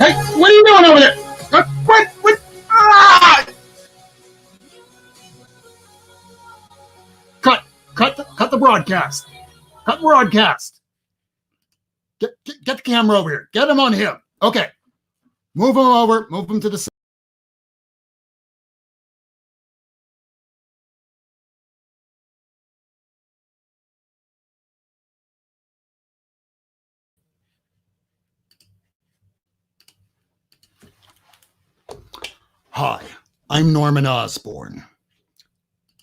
Hey, what are you doing over there? What? Ah! Cut the broadcast. Cut the broadcast. Get the camera over here. Get him on him. Okay. Move him over. Move him to the side. Hi, I'm Norman Osborn.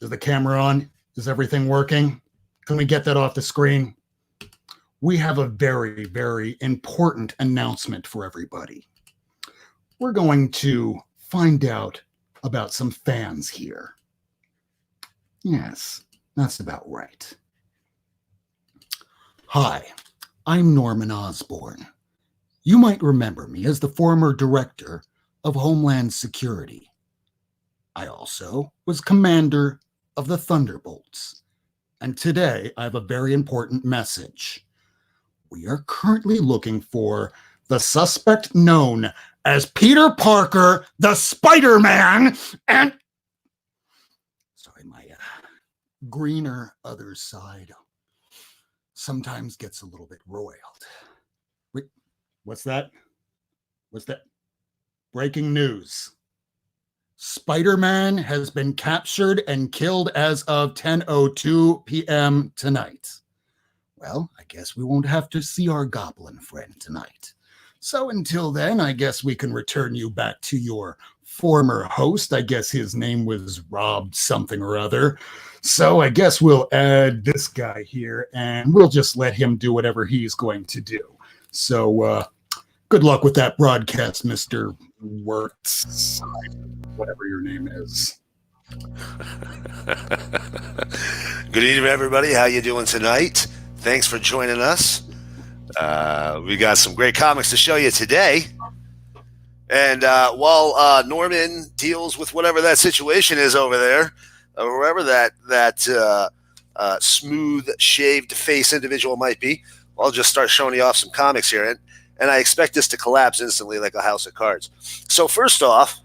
Is the camera on? Is everything working? Can we get that off the screen? We have a very, very important announcement for everybody. We're going to find out about some fans here. Yes, that's about right. Hi, I'm Norman Osborn. You might remember me as the former director of Homeland Security. I also was commander of the Thunderbolts. And today I have a very important message. We are currently looking for the suspect known as Peter Parker, the Spider-Man, and... Sorry, my greener other side sometimes gets a little bit roiled. Wait, what's that? What's that? Breaking news. Spider-Man has been captured and killed as of 10:02 p.m. tonight. Well, I guess we won't have to see our goblin friend tonight. So until then, I guess we can return you back to your former host. I guess his name was Rob something or other. So I guess we'll add this guy here and we'll just let him do whatever he's going to do. So good luck with that broadcast, Mr. Wertz, whatever your name is. Good evening, everybody. How you doing tonight? Thanks for joining us. We got some great comics to show you today. And while Norman deals with whatever that situation is over there, or wherever that smooth-shaved face individual might be, I'll just start showing you off some comics here. And I expect this to collapse instantly like a house of cards. So first off,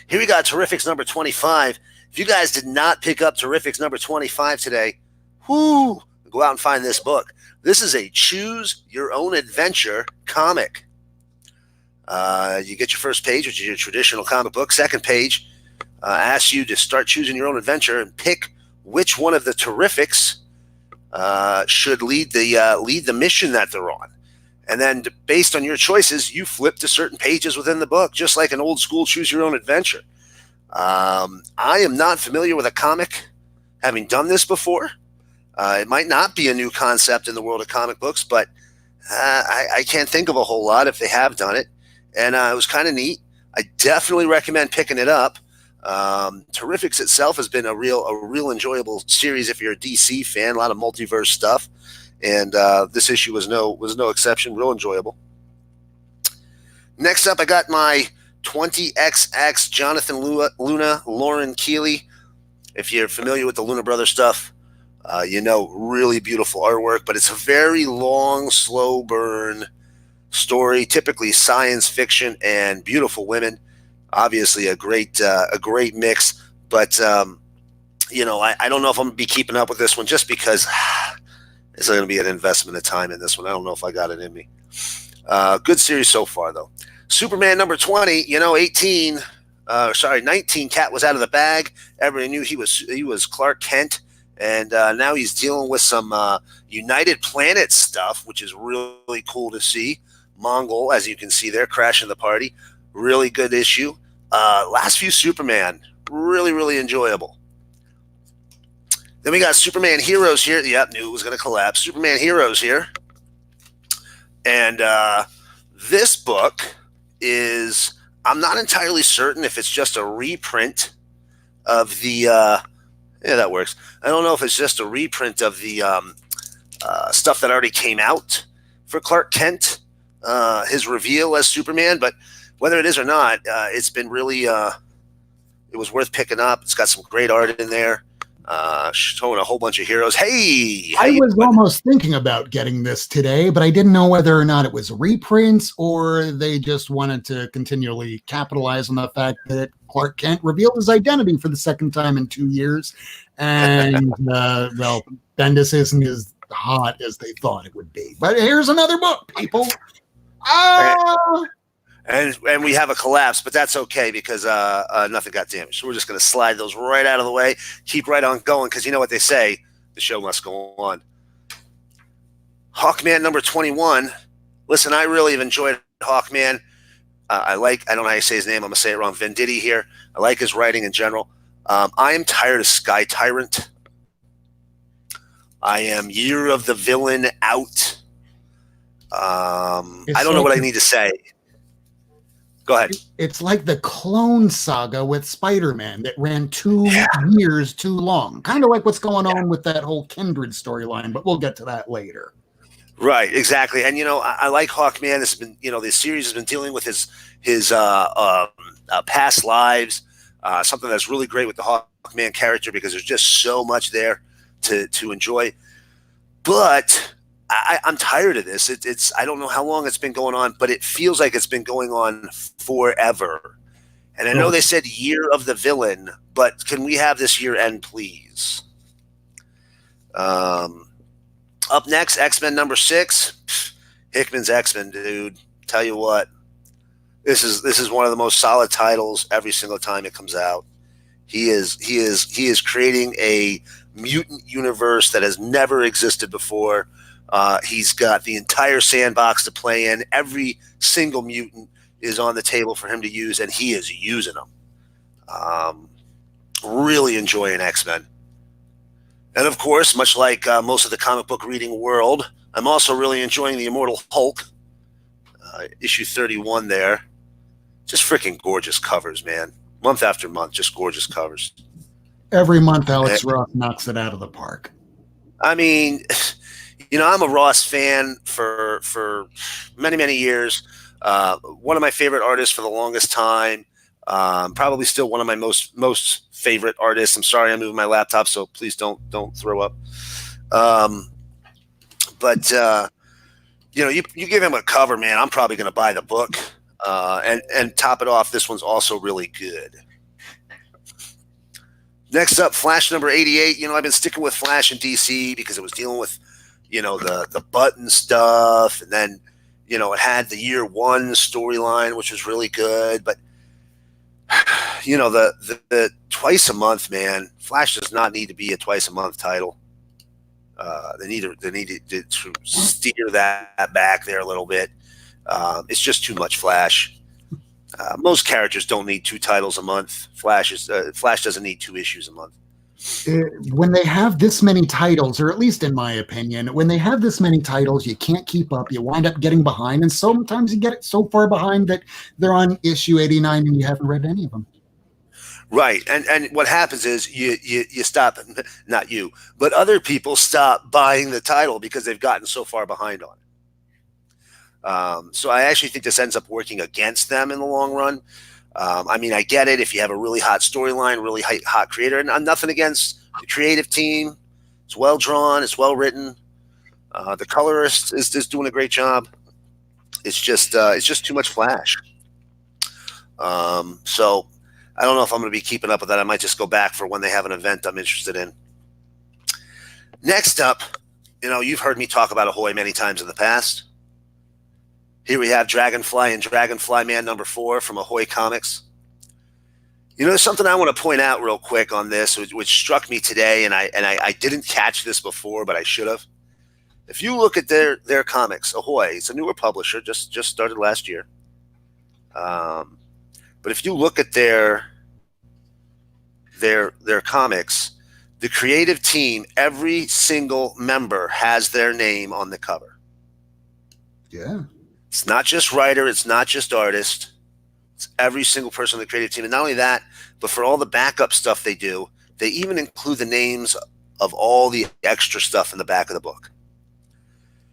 here we got Terrifics number 25. If you guys did not pick up Terrifics number 25 today, go out and find this book. This is a choose your own adventure comic. You get your first page, which is your traditional comic book. Second page asks you to start choosing your own adventure and pick which one of the Terrifics should lead the mission that they're on. And then based on your choices, you flip to certain pages within the book, just like an old school choose your own adventure. I am not familiar with a comic having done this before. It might not be a new concept in the world of comic books, but I can't think of a whole lot if they have done it. And it was kind of neat. I definitely recommend picking it up. Terrifics itself has been a real enjoyable series if you're a DC fan. A lot of multiverse stuff. And this issue was no exception. Real enjoyable. Next up, I got my 20XX Jonathan Luna Lauren Keeley. If you're familiar with the Luna Brothers stuff, really beautiful artwork. But it's a very long, slow burn story. Typically science fiction and beautiful women. Obviously, a great mix. But I don't know if I'm gonna be keeping up with this one just because. It's going to be an investment of time in this one. I don't know if I got it in me. Good series so far, though. Superman number 20, 19, Cat was out of the bag. Everybody knew he was Clark Kent. And now he's dealing with some United Planet stuff, which is really cool to see. Mongol, as you can see there, crashing the party. Really good issue. Last few Superman, Really, really enjoyable. Then we got Superman Heroes here. Yep, knew it was going to collapse. Superman Heroes here. And this book is, I'm not entirely certain if it's just a reprint of the, yeah, that works. I don't know if it's just a reprint of the stuff that already came out for Clark Kent, his reveal as Superman, but whether it is or not, it's been really, it was worth picking up. It's got some great art in there. Showing a whole bunch of heroes. Hey, I was almost thinking about getting this today, but I didn't know whether or not it was reprints or they just wanted to continually capitalize on the fact that Clark Kent revealed his identity for the second time in 2 years. And, well, Bendis isn't as hot as they thought it would be. But here's another book, people. And we have a collapse, but that's okay because nothing got damaged. So we're just going to slide those right out of the way, keep right on going, because you know what they say, the show must go on. Hawkman number 21. Listen, I really have enjoyed Hawkman. I don't know how you say his name. I'm going to say it wrong. Venditti here. I like his writing in general. I am tired of Sky Tyrant. I am Year of the Villain out. I don't know what I need to say. Go ahead. It's like the Clone Saga with Spider-Man that ran 2 years too long. Kind of like what's going on with that whole Kindred storyline, but we'll get to that later. Right, exactly. And, I like Hawkman. This has been, this series has been dealing with his past lives, something that's really great with the Hawkman character because there's just so much there to enjoy. But I'm tired of this. It's I don't know how long it's been going on, but it feels like it's been going on forever. And I know they said Year of the Villain, but can we have this year end, please? Up next, X-Men number 6. Hickman's X-Men, dude. Tell you what, this is one of the most solid titles every single time it comes out. He is creating a mutant universe that has never existed before. He's got the entire sandbox to play in. Every single mutant is on the table for him to use, and he is using them. Really enjoying X-Men. And of course, much like most of the comic book reading world, I'm also really enjoying the Immortal Hulk, issue 31 there. Just freaking gorgeous covers, man. Month after month, just gorgeous covers. Every month, Alex Ross knocks it out of the park. I mean, I'm a Ross fan for many, many years. One of my favorite artists for the longest time. Probably still one of my most favorite artists. I'm sorry, I'm moving my laptop, so please don't throw up. But you give him a cover, man. I'm probably going to buy the book. And top it off, this one's also really good. Next up, Flash number 88. I've been sticking with Flash in DC because it was dealing with, the button stuff, and then, it had the year 1 storyline, which was really good. But the twice a month, man, Flash does not need to be a twice a month title. They need to steer that back there a little bit. It's just too much Flash. Most characters don't need 2 titles a month. Flash doesn't need 2 issues a month. When they have this many titles, or at least in my opinion, when they have this many titles, you can't keep up. You wind up getting behind, and sometimes you get so far behind that they're on issue 89 and you haven't read any of them. Right, and what happens is you stop, not you, but other people stop buying the title because they've gotten so far behind on it. So I actually think this ends up working against them in the long run. I mean, I get it if you have a really hot storyline, really hot creator, and I'm nothing against the creative team. It's well drawn, it's well written. The colorist is doing a great job. It's just too much Flash. So I don't know if I'm going to be keeping up with that. I might just go back for when they have an event I'm interested in. Next up, you've heard me talk about Ahoy many times in the past. Here we have Dragonfly and Dragonfly Man number 4 from Ahoy Comics. There's something I want to point out real quick on this, which struck me today, and I didn't catch this before, but I should have. If you look at their comics, Ahoy, it's a newer publisher, just started last year. But if you look at their their comics, the creative team, every single member has their name on the cover. Yeah. It's not just writer, it's not just artist. It's every single person on the creative team. And not only that, but for all the backup stuff they do, they even include the names of all the extra stuff in the back of the book.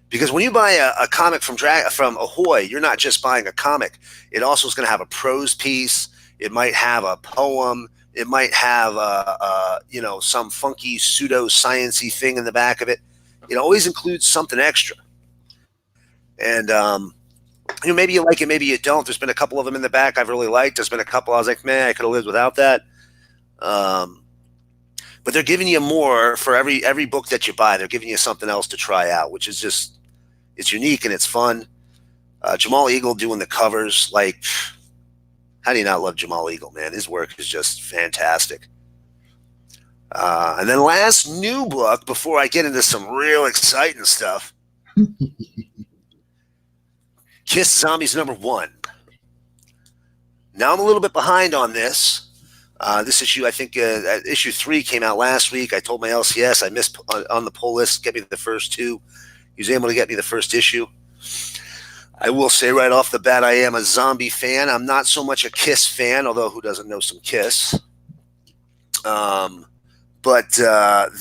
Because when you buy a comic from Ahoy, you're not just buying a comic. It also is going to have a prose piece. It might have a poem. It might have some funky pseudo-science-y thing in the back of it. It always includes something extra. And maybe you like it, maybe you don't. There's been a couple of them in the back I've really liked. There's been a couple I was like, man, I could have lived without that. But they're giving you more for every book that you buy. They're giving you something else to try out, which is just, it's unique and it's fun. Jamal Eagle doing the covers, like, how do you not love Jamal Eagle, man? His work is just fantastic. And then last new book, before I get into some real exciting stuff, Kiss Zombies #1. Now I'm a little bit behind on this. This issue, I think issue 3 came out last week. I told my LCS I missed on the pull list, get me the first 2. He was able to get me the first issue. I will say right off the bat, I am a zombie fan. I'm not so much a Kiss fan, although who doesn't know some Kiss? But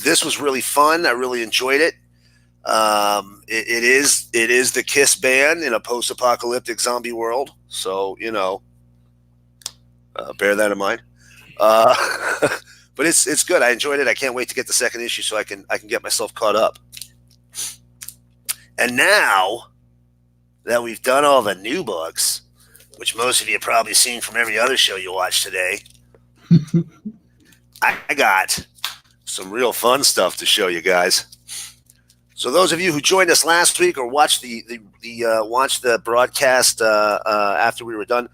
this was really fun. I really enjoyed it. It is the Kiss band in a post-apocalyptic zombie world. So, bear that in mind. But it's good. I enjoyed it. I can't wait to get the second issue so I can get myself caught up. And now that we've done all the new books, which most of you have probably seen from every other show you watch today, I got some real fun stuff to show you guys. So those of you who joined us last week or watched the broadcast after we were done,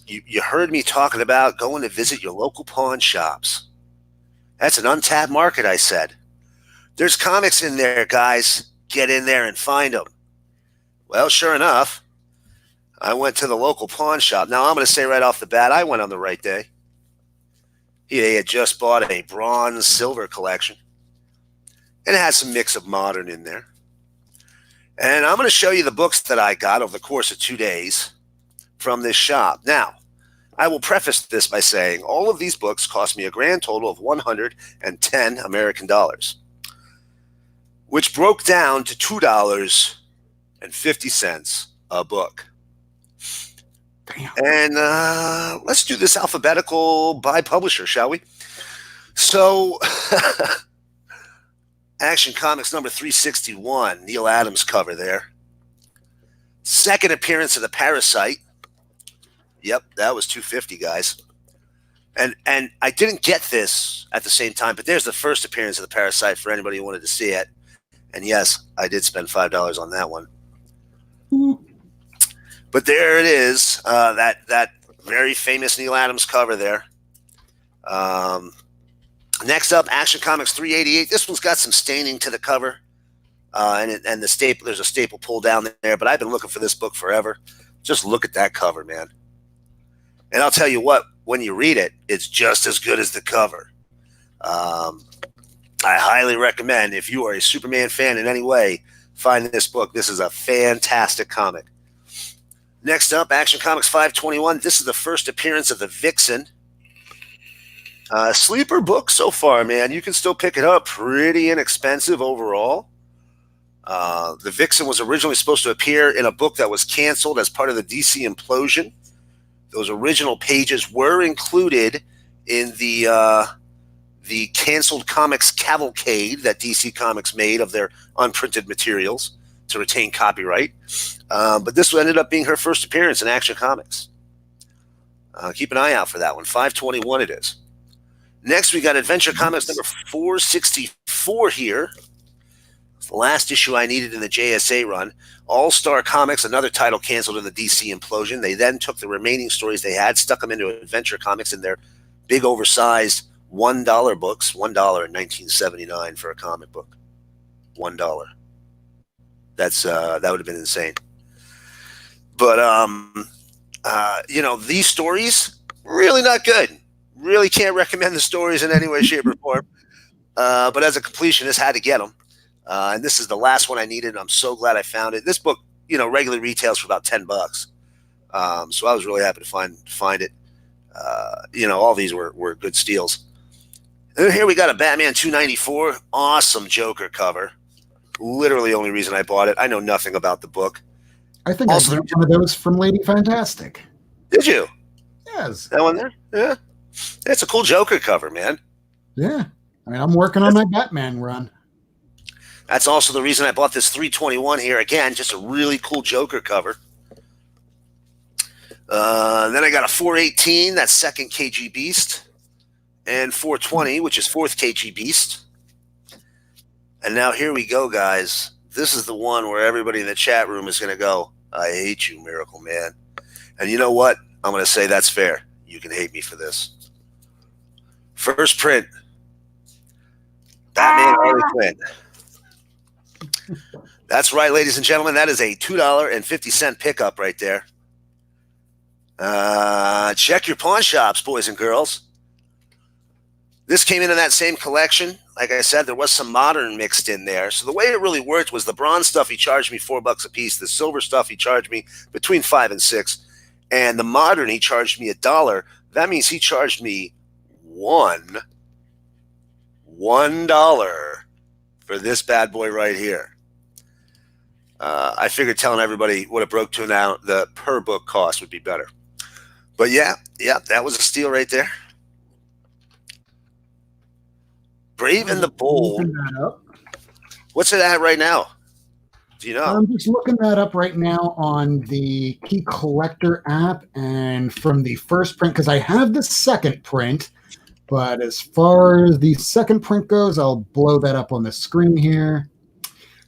you heard me talking about going to visit your local pawn shops. That's an untapped market, I said. There's comics in there, guys. Get in there and find them. Well, sure enough, I went to the local pawn shop. Now, I'm going to say right off the bat, I went on the right day. He had just bought a bronze silver collection. And it had some mix of modern in there. And I'm going to show you the books that I got over the course of 2 days from this shop. Now, I will preface this by saying all of these books cost me a grand total of 110 American dollars, which broke down to $2.50 a book. Damn. And let's do this alphabetical by publisher, shall we? So, Action Comics number 361, Neil Adams cover there. Second appearance of the Parasite. Yep, that was $2.50, guys. And I didn't get this at the same time, but there's the first appearance of the Parasite for anybody who wanted to see it. And yes, I did spend $5 on that one. But there it is, that very famous Neil Adams cover there. Next up, Action Comics 388. This one's got some staining to the cover, and the staple. There's a staple pull down there. But I've been looking for this book forever. Just look at that cover, man. And I'll tell you what, when you read it, it's just as good as the cover. I highly recommend, if you are a Superman fan in any way, find this book. This is a fantastic comic. Next up, Action Comics 521. This is the first appearance of the Vixen. Sleeper book so far, man. You can still pick it up. Pretty inexpensive overall. The Vixen was originally supposed to appear in a book that was canceled as part of the DC implosion. Those original pages were included in the canceled comics cavalcade that DC Comics made of their unprinted materials to retain copyright. But this ended up being her first appearance in Action Comics. Keep an eye out for that one. 521 it is. Next, we got Adventure Comics number 464 here. It's the last issue I needed in the JSA run. All-Star Comics, another title canceled in the DC implosion. They then took the remaining stories they had, stuck them into Adventure Comics in their big, oversized $1 books. $1 in 1979 for a comic book. $1. That would have been insane. But, these stories, really not good. Really can't recommend the stories in any way, shape, or form. But as a completionist, had to get them. And this is the last one I needed. I'm so glad I found it. This book, regularly retails for about $10. So I was really happy to find it. All these were good steals. And here we got a Batman 294. Awesome Joker cover. Literally the only reason I bought it. I know nothing about the book. I think also, I got one of those from Lady Fantastic. Did you? Yes. That one there? Yeah. It's a cool Joker cover, man. Yeah. I mean, I'm working on my Batman run. That's also the reason I bought this 321 here. Again, just a really cool Joker cover. Then I got a 418, that's second KG Beast. And 420, which is fourth KG Beast. And now here we go, guys. This is the one where everybody in the chat room is going to go, I hate you, Miracleman. And you know what? I'm going to say that's fair. You can hate me for this. First print. Batman Harley Quinn. That's right, ladies and gentlemen. That is a $2.50 pickup right there. Check your pawn shops, boys and girls. This came in that same collection. Like I said, there was some modern mixed in there. So the way it really worked was the bronze stuff, he charged me $4 a piece. The silver stuff, he charged me between $5 and $6. And the modern, he charged me $1. That means he charged me $1 for this bad boy right here. I figured telling everybody what it broke to now, the per book cost would be better. But yeah, that was a steal right there. Brave and the Bold. What's it at right now? Do you know? I'm just looking that up right now on the Key Collector app, and from the first print, because I have the second print, but as far as the second print goes, I'll blow that up on the screen here.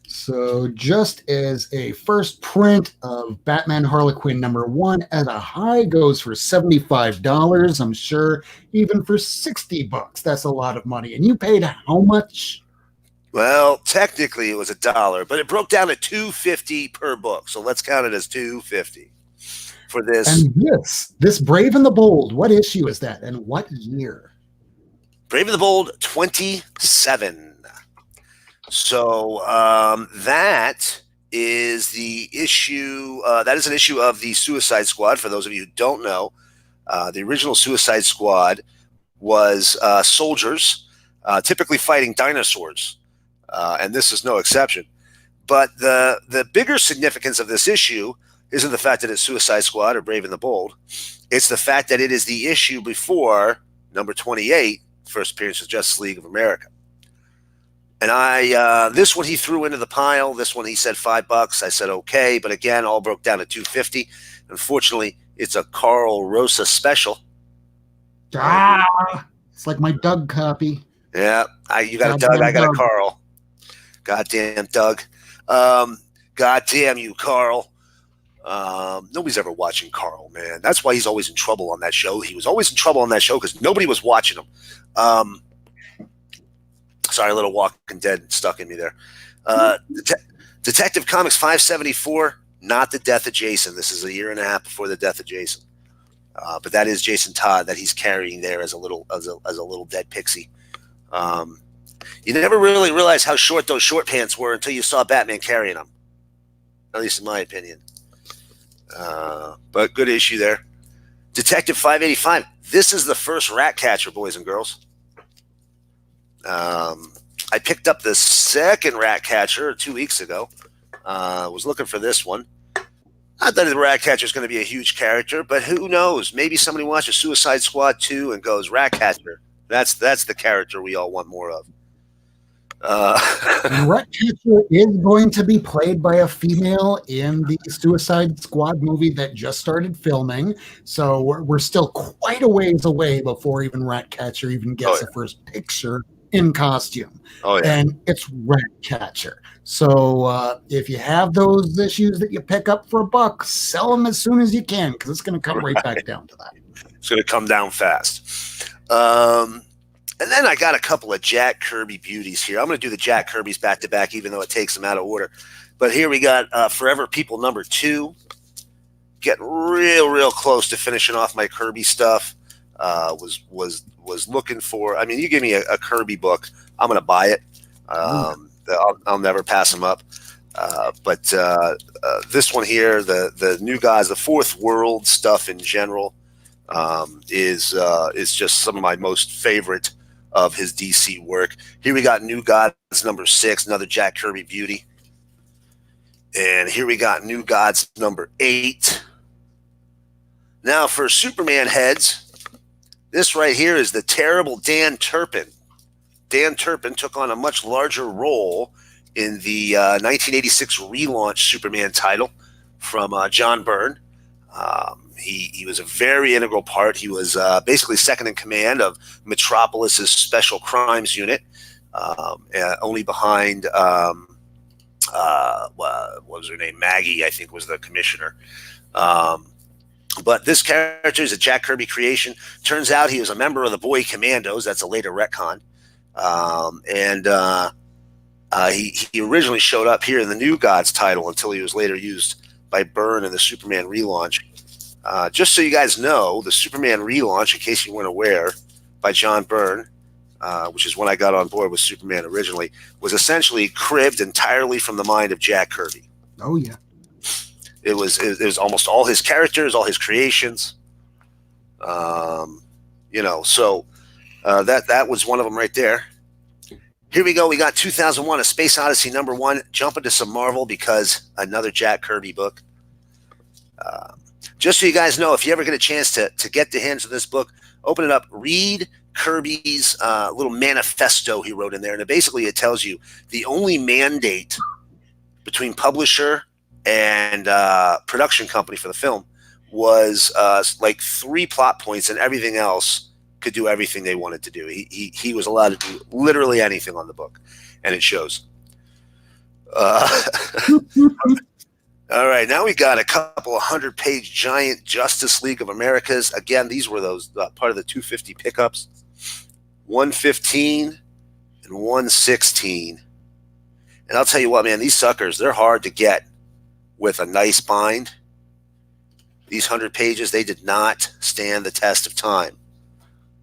So just as a first print of Batman Harley Quinn #1 at a high goes for $75. I'm sure even for $60, that's a lot of money. And you paid how much? Well, technically it was $1, but it broke down to $2.50 per book. So let's count it as $2.50 for this. And this Brave and the Bold, what issue is that and what year? Brave and the Bold 27. So that is the issue. That is an issue of the Suicide Squad. For those of you who don't know, the original Suicide Squad was soldiers, typically fighting dinosaurs, and this is no exception. But the bigger significance of this issue isn't the fact that it's Suicide Squad or Brave and the Bold. It's the fact that it is the issue before number 28, first appearance of Justice League of America. And this one he threw into the pile. This one he said $5. I said okay, but again, all broke down to $2.50. Unfortunately, it's a Carl Rosa special. It's like my Doug copy. Yeah, you got a Doug, I got a Carl. Goddamn Doug. Goddamn you, Carl. Nobody's ever watching Carl, man. That's why he's always in trouble on that show. He was always in trouble on that show because nobody was watching him. Sorry, a little Walking Dead stuck in me there. Detective Comics 574, not the death of Jason. This is a year and a half before the death of Jason. But that is Jason Todd that he's carrying there as a little dead pixie. You never really realized how short those short pants were until you saw Batman carrying them. At least in my opinion. But good issue there. Detective 585. This is the first rat catcher, boys and girls. I picked up the second rat catcher 2 weeks ago. Was looking for this one. Not that the rat catcher is going to be a huge character, but who knows? Maybe somebody watches Suicide Squad 2 and goes, rat catcher. That's the character we all want more of. Rat catcher is going to be played by a female in the Suicide Squad movie that just started filming. So we're still quite a ways away before even Ratcatcher even gets the first picture in costume. And it's Ratcatcher. So if you have those issues that you pick up for $1, sell them as soon as you can, because it's going to come right back down to that. It's going to come down fast. And then I got a couple of Jack Kirby beauties here. I'm going to do the Jack Kirbys back to back, even though it takes them out of order. But here we got Forever People #2. Getting real close to finishing off my Kirby stuff. was looking for. I mean, you give me a Kirby book, I'm going to buy it. I'll never pass them up. But this one here, the New Gods, the Fourth World stuff in general, is just some of my most favorite of his DC work. Here we got New Gods number 6, another Jack Kirby beauty. And here we got New Gods number 8. Now for Superman heads, this right here is the terrible Dan Turpin. Dan Turpin took on a much larger role in the 1986 relaunch Superman title from John Byrne. He was a very integral part. He was basically second in command of Metropolis's Special Crimes Unit, only behind what was her name? Maggie, I think, was the commissioner. But this character is a Jack Kirby creation. Turns out he was a member of the Boy Commandos. That's a later retcon. He originally showed up here in the New Gods title until he was later used by Byrne in the Superman relaunch. Just so you guys know, the Superman relaunch, in case you weren't aware, by John Byrne, which is when I got on board with Superman originally, was essentially cribbed entirely from the mind of Jack Kirby. Oh, yeah. It was almost all his characters, all his creations. So that was one of them right there. Here we go. We got 2001, A Space Odyssey number 1. Jump into some Marvel because another Jack Kirby book. Just so you guys know, if you ever get a chance to get the hands of this book, open it up, read Kirby's little manifesto he wrote in there. And basically it tells you the only mandate between publisher and production company for the film was like 3 plot points, and everything else could do everything they wanted to do. He was allowed to do literally anything on the book, and it shows. All right, now we got a couple of 100-page giant Justice League of Americas. Again, these were those part of the 250 pickups. 115 and 116. And I'll tell you what, man, these suckers, they're hard to get with a nice bind. These 100 pages, they did not stand the test of time.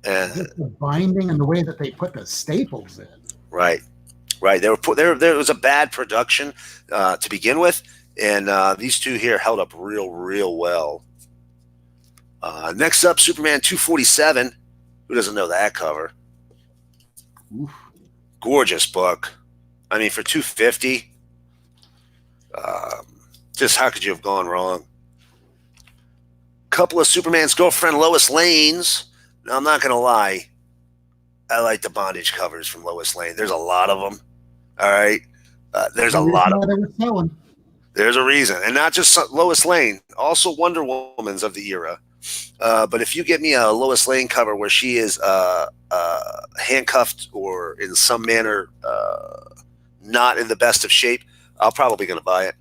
Just the binding and the way that they put the staples in. Right. There was a bad production to begin with, and these two here held up real well. Next up, Superman 247. Who doesn't know that cover? Oof. Gorgeous book. I mean, for 250, just how could you have gone wrong? Couple of Superman's girlfriend Lois Lane's. Now, I'm not going to lie. I like the bondage covers from Lois Lane. There's a lot of them. All right. There's a lot of them. There's a reason. And not just Lois Lane, also Wonder Woman's of the era. But if you get me a Lois Lane cover where she is handcuffed or in some manner not in the best of shape, I'm probably going to buy it.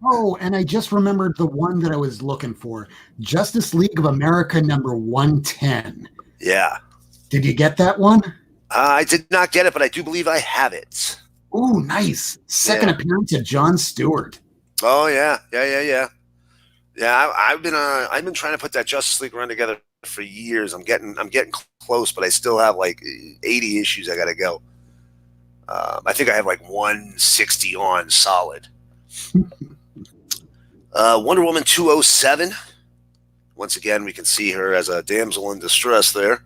Oh, and I just remembered the one that I was looking for. Justice League of America number 110. Yeah. Did you get that one? I did not get it, but I do believe I have it. Ooh, nice. Second appearance of John Stewart. Oh, yeah. Yeah, I've been trying to put that Justice League run together for years. I'm getting close, but I still have like 80 issues I got to go. I think I have like 160 on solid. Wonder Woman 207. Once again, we can see her as a damsel in distress there.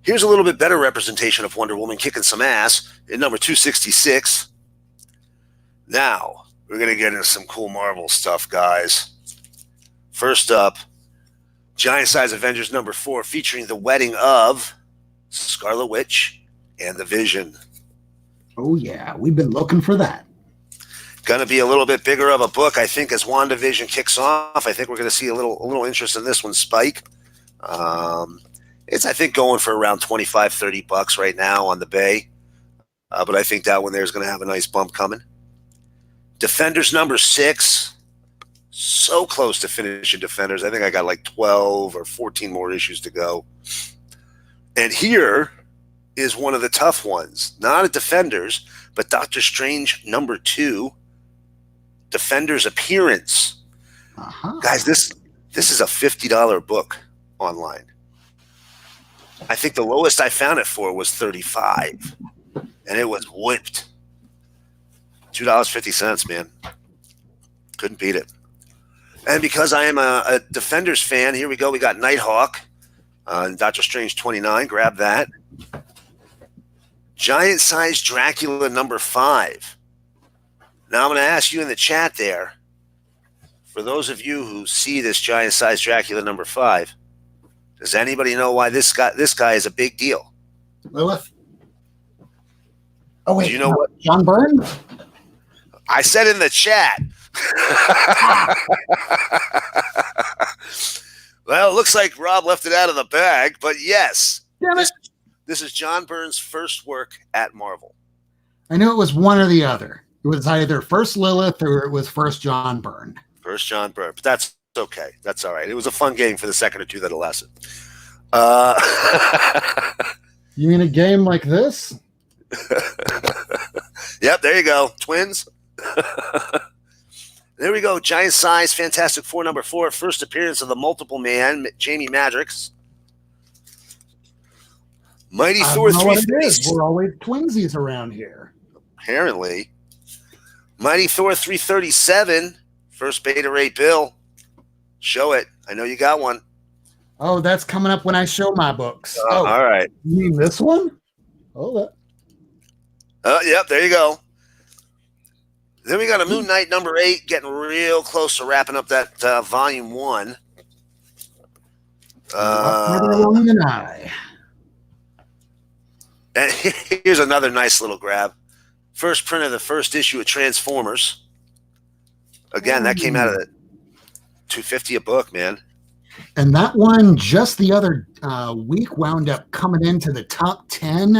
Here's a little bit better representation of Wonder Woman kicking some ass in number 266. Now, we're going to get into some cool Marvel stuff, guys. First up, Giant Size Avengers number 4, featuring the wedding of Scarlet Witch and the Vision. Oh, yeah. We've been looking for that. Going to be a little bit bigger of a book, I think, as WandaVision kicks off. I think we're going to see a little interest in this one spike. It's, I think, going for around $25-$30 right now on the Bay. But I think that one there is going to have a nice bump coming. Defenders number 6. So close to finishing Defenders. I think I got like 12 or 14 more issues to go. And here is one of the tough ones. Not a Defenders, but Doctor Strange number 2. Defenders Appearance. Uh-huh. Guys, this is a $50 book. online. I think the lowest I found it for was $35, and it was whipped. $2.50, man. Couldn't beat it. And because I am a Defenders fan, here we go. We got Nighthawk, Doctor Strange 29. Grab that. Giant Size Dracula #5. Now I'm going to ask you in the chat there, for those of you who see this Giant Size Dracula #5, does anybody know why this guy is a big deal? Lilith? Oh, wait. Do you know what? John Byrne? I said in the chat. Well, it looks like Rob left it out of the bag, but yes. Damn it. This is John Byrne's first work at Marvel. I knew it was one or the other. It was either first Lilith or it was first John Byrne. First John Byrne, but that's okay. That's all right. It was a fun game for the second or two that it lasted. You mean a game like this? Yep, there you go. Twins. There we go. Giant Size Fantastic Four #4. First appearance of the Multiple Man, Jamie Madrox. Mighty Thor 330. We're always twinsies around here. Apparently. Mighty Thor 337. First Beta Ray Bill. Show it. I know you got one. Oh, that's coming up when I show my books. All right. You mean this one? Hold up. Yep, there you go. Then we got a Moon Knight #8, getting real close to wrapping up that volume 1. Further along than I. And here's another nice little grab. First print of the first issue of Transformers. Again, that came out of the $2.50 a book, man. And that one just the other week wound up coming into the top 10,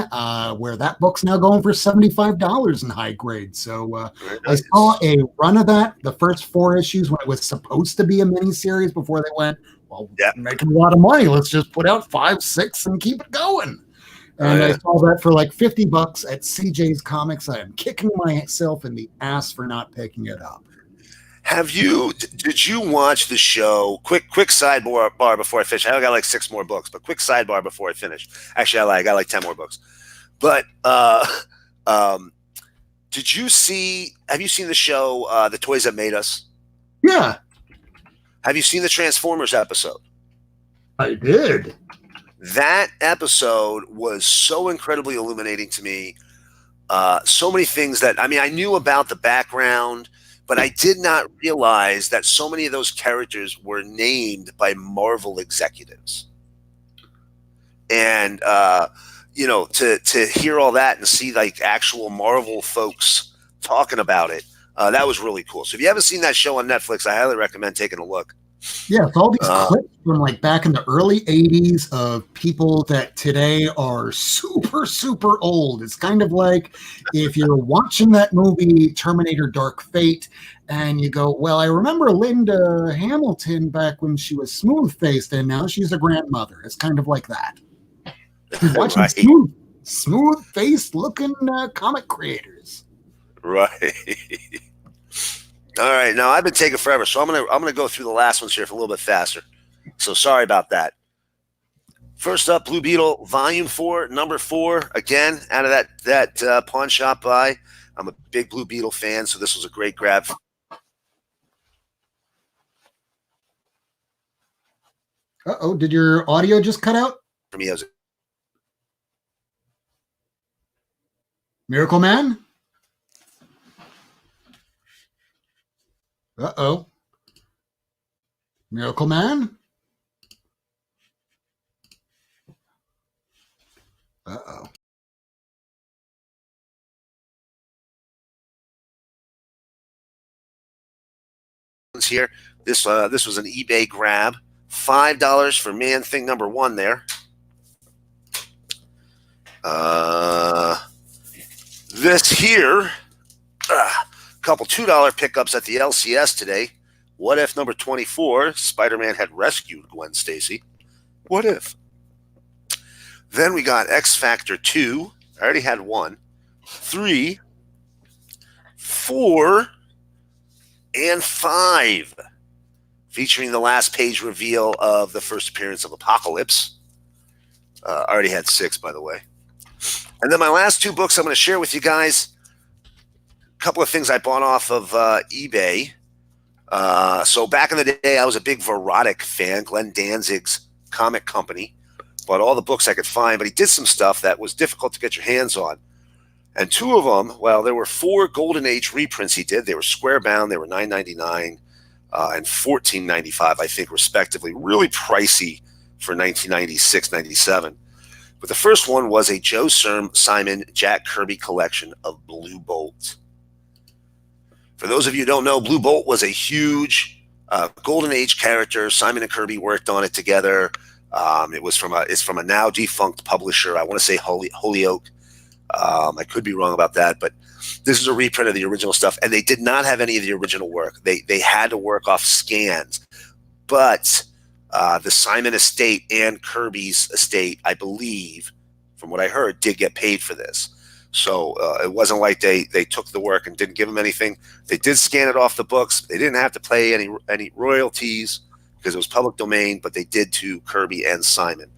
where that book's now going for $75 in high grade. So I saw a run of that, the first 4 issues, when it was supposed to be a miniseries before they went, well, making a lot of money. Let's just put out 5, 6 and keep it going. And I saw that for like $50 at CJ's Comics. I am kicking myself in the ass for not picking it up. Did you watch the show? Quick sidebar before I finish. I got like 6 more books, but quick sidebar before I finish. Actually, I got like 10 more books. But have you seen the show The Toys That Made Us? Yeah. Have you seen the Transformers episode? I did. That episode was so incredibly illuminating to me. So many things that, I mean, I knew about the background, but I did not realize that so many of those characters were named by Marvel executives. And, to hear all that and see like actual Marvel folks talking about it, that was really cool. So if you haven't seen that show on Netflix, I highly recommend taking a look. Yeah, it's all these clips from like back in the early 80s of people that today are super, super old. It's kind of like if you're watching that movie Terminator Dark Fate and you go, well, I remember Linda Hamilton back when she was smooth-faced and now she's a grandmother. It's kind of like that. You're watching Right. smooth-faced looking comic creators. Right. All right, now I've been taking forever, so I'm gonna go through the last ones here for a little bit faster. So sorry about that. First up, Blue Beetle Volume 4, #4. Again, out of that pawn shop buy. I'm a big Blue Beetle fan, so this was a great grab. Uh-oh, did your audio just cut out? For me, as Miracleman? Uh-oh. Miracleman? Uh-oh. here, this was an eBay grab. $5 for Man Thing #1 there. This here, couple $2 pickups at the LCS today. What If #24, Spider-Man had rescued Gwen Stacy. What if? Then we got X Factor 2. I already had 1. 3, 4, and 5. featuring the last page reveal of the first appearance of Apocalypse. I already had 6, by the way. And then my last 2 books I'm going to share with you guys. A couple of things I bought off of eBay. So back in the day, I was a big Verotic fan, Glenn Danzig's comic company. Bought all the books I could find, but he did some stuff that was difficult to get your hands on. And 2 of them, well, there were 4 Golden Age reprints he did. They were square bound. They were $9.99 and $14.95, I think, respectively. Really pricey for 1996, 97. But the first one was a Joe Simon Jack Kirby collection of Blue Bolt. For those of you who don't know, Blue Bolt was a huge Golden Age character. Simon and Kirby worked on it together. It's from a now defunct publisher. I want to say Holyoke. I could be wrong about that, but this is a reprint of the original stuff, and they did not have any of the original work. They had to work off scans, but the Simon estate and Kirby's estate, I believe, from what I heard, did get paid for this. So it wasn't like they took the work and didn't give them anything. They did scan it off the books. They didn't have to pay any royalties because it was public domain, but they did to Kirby and Simon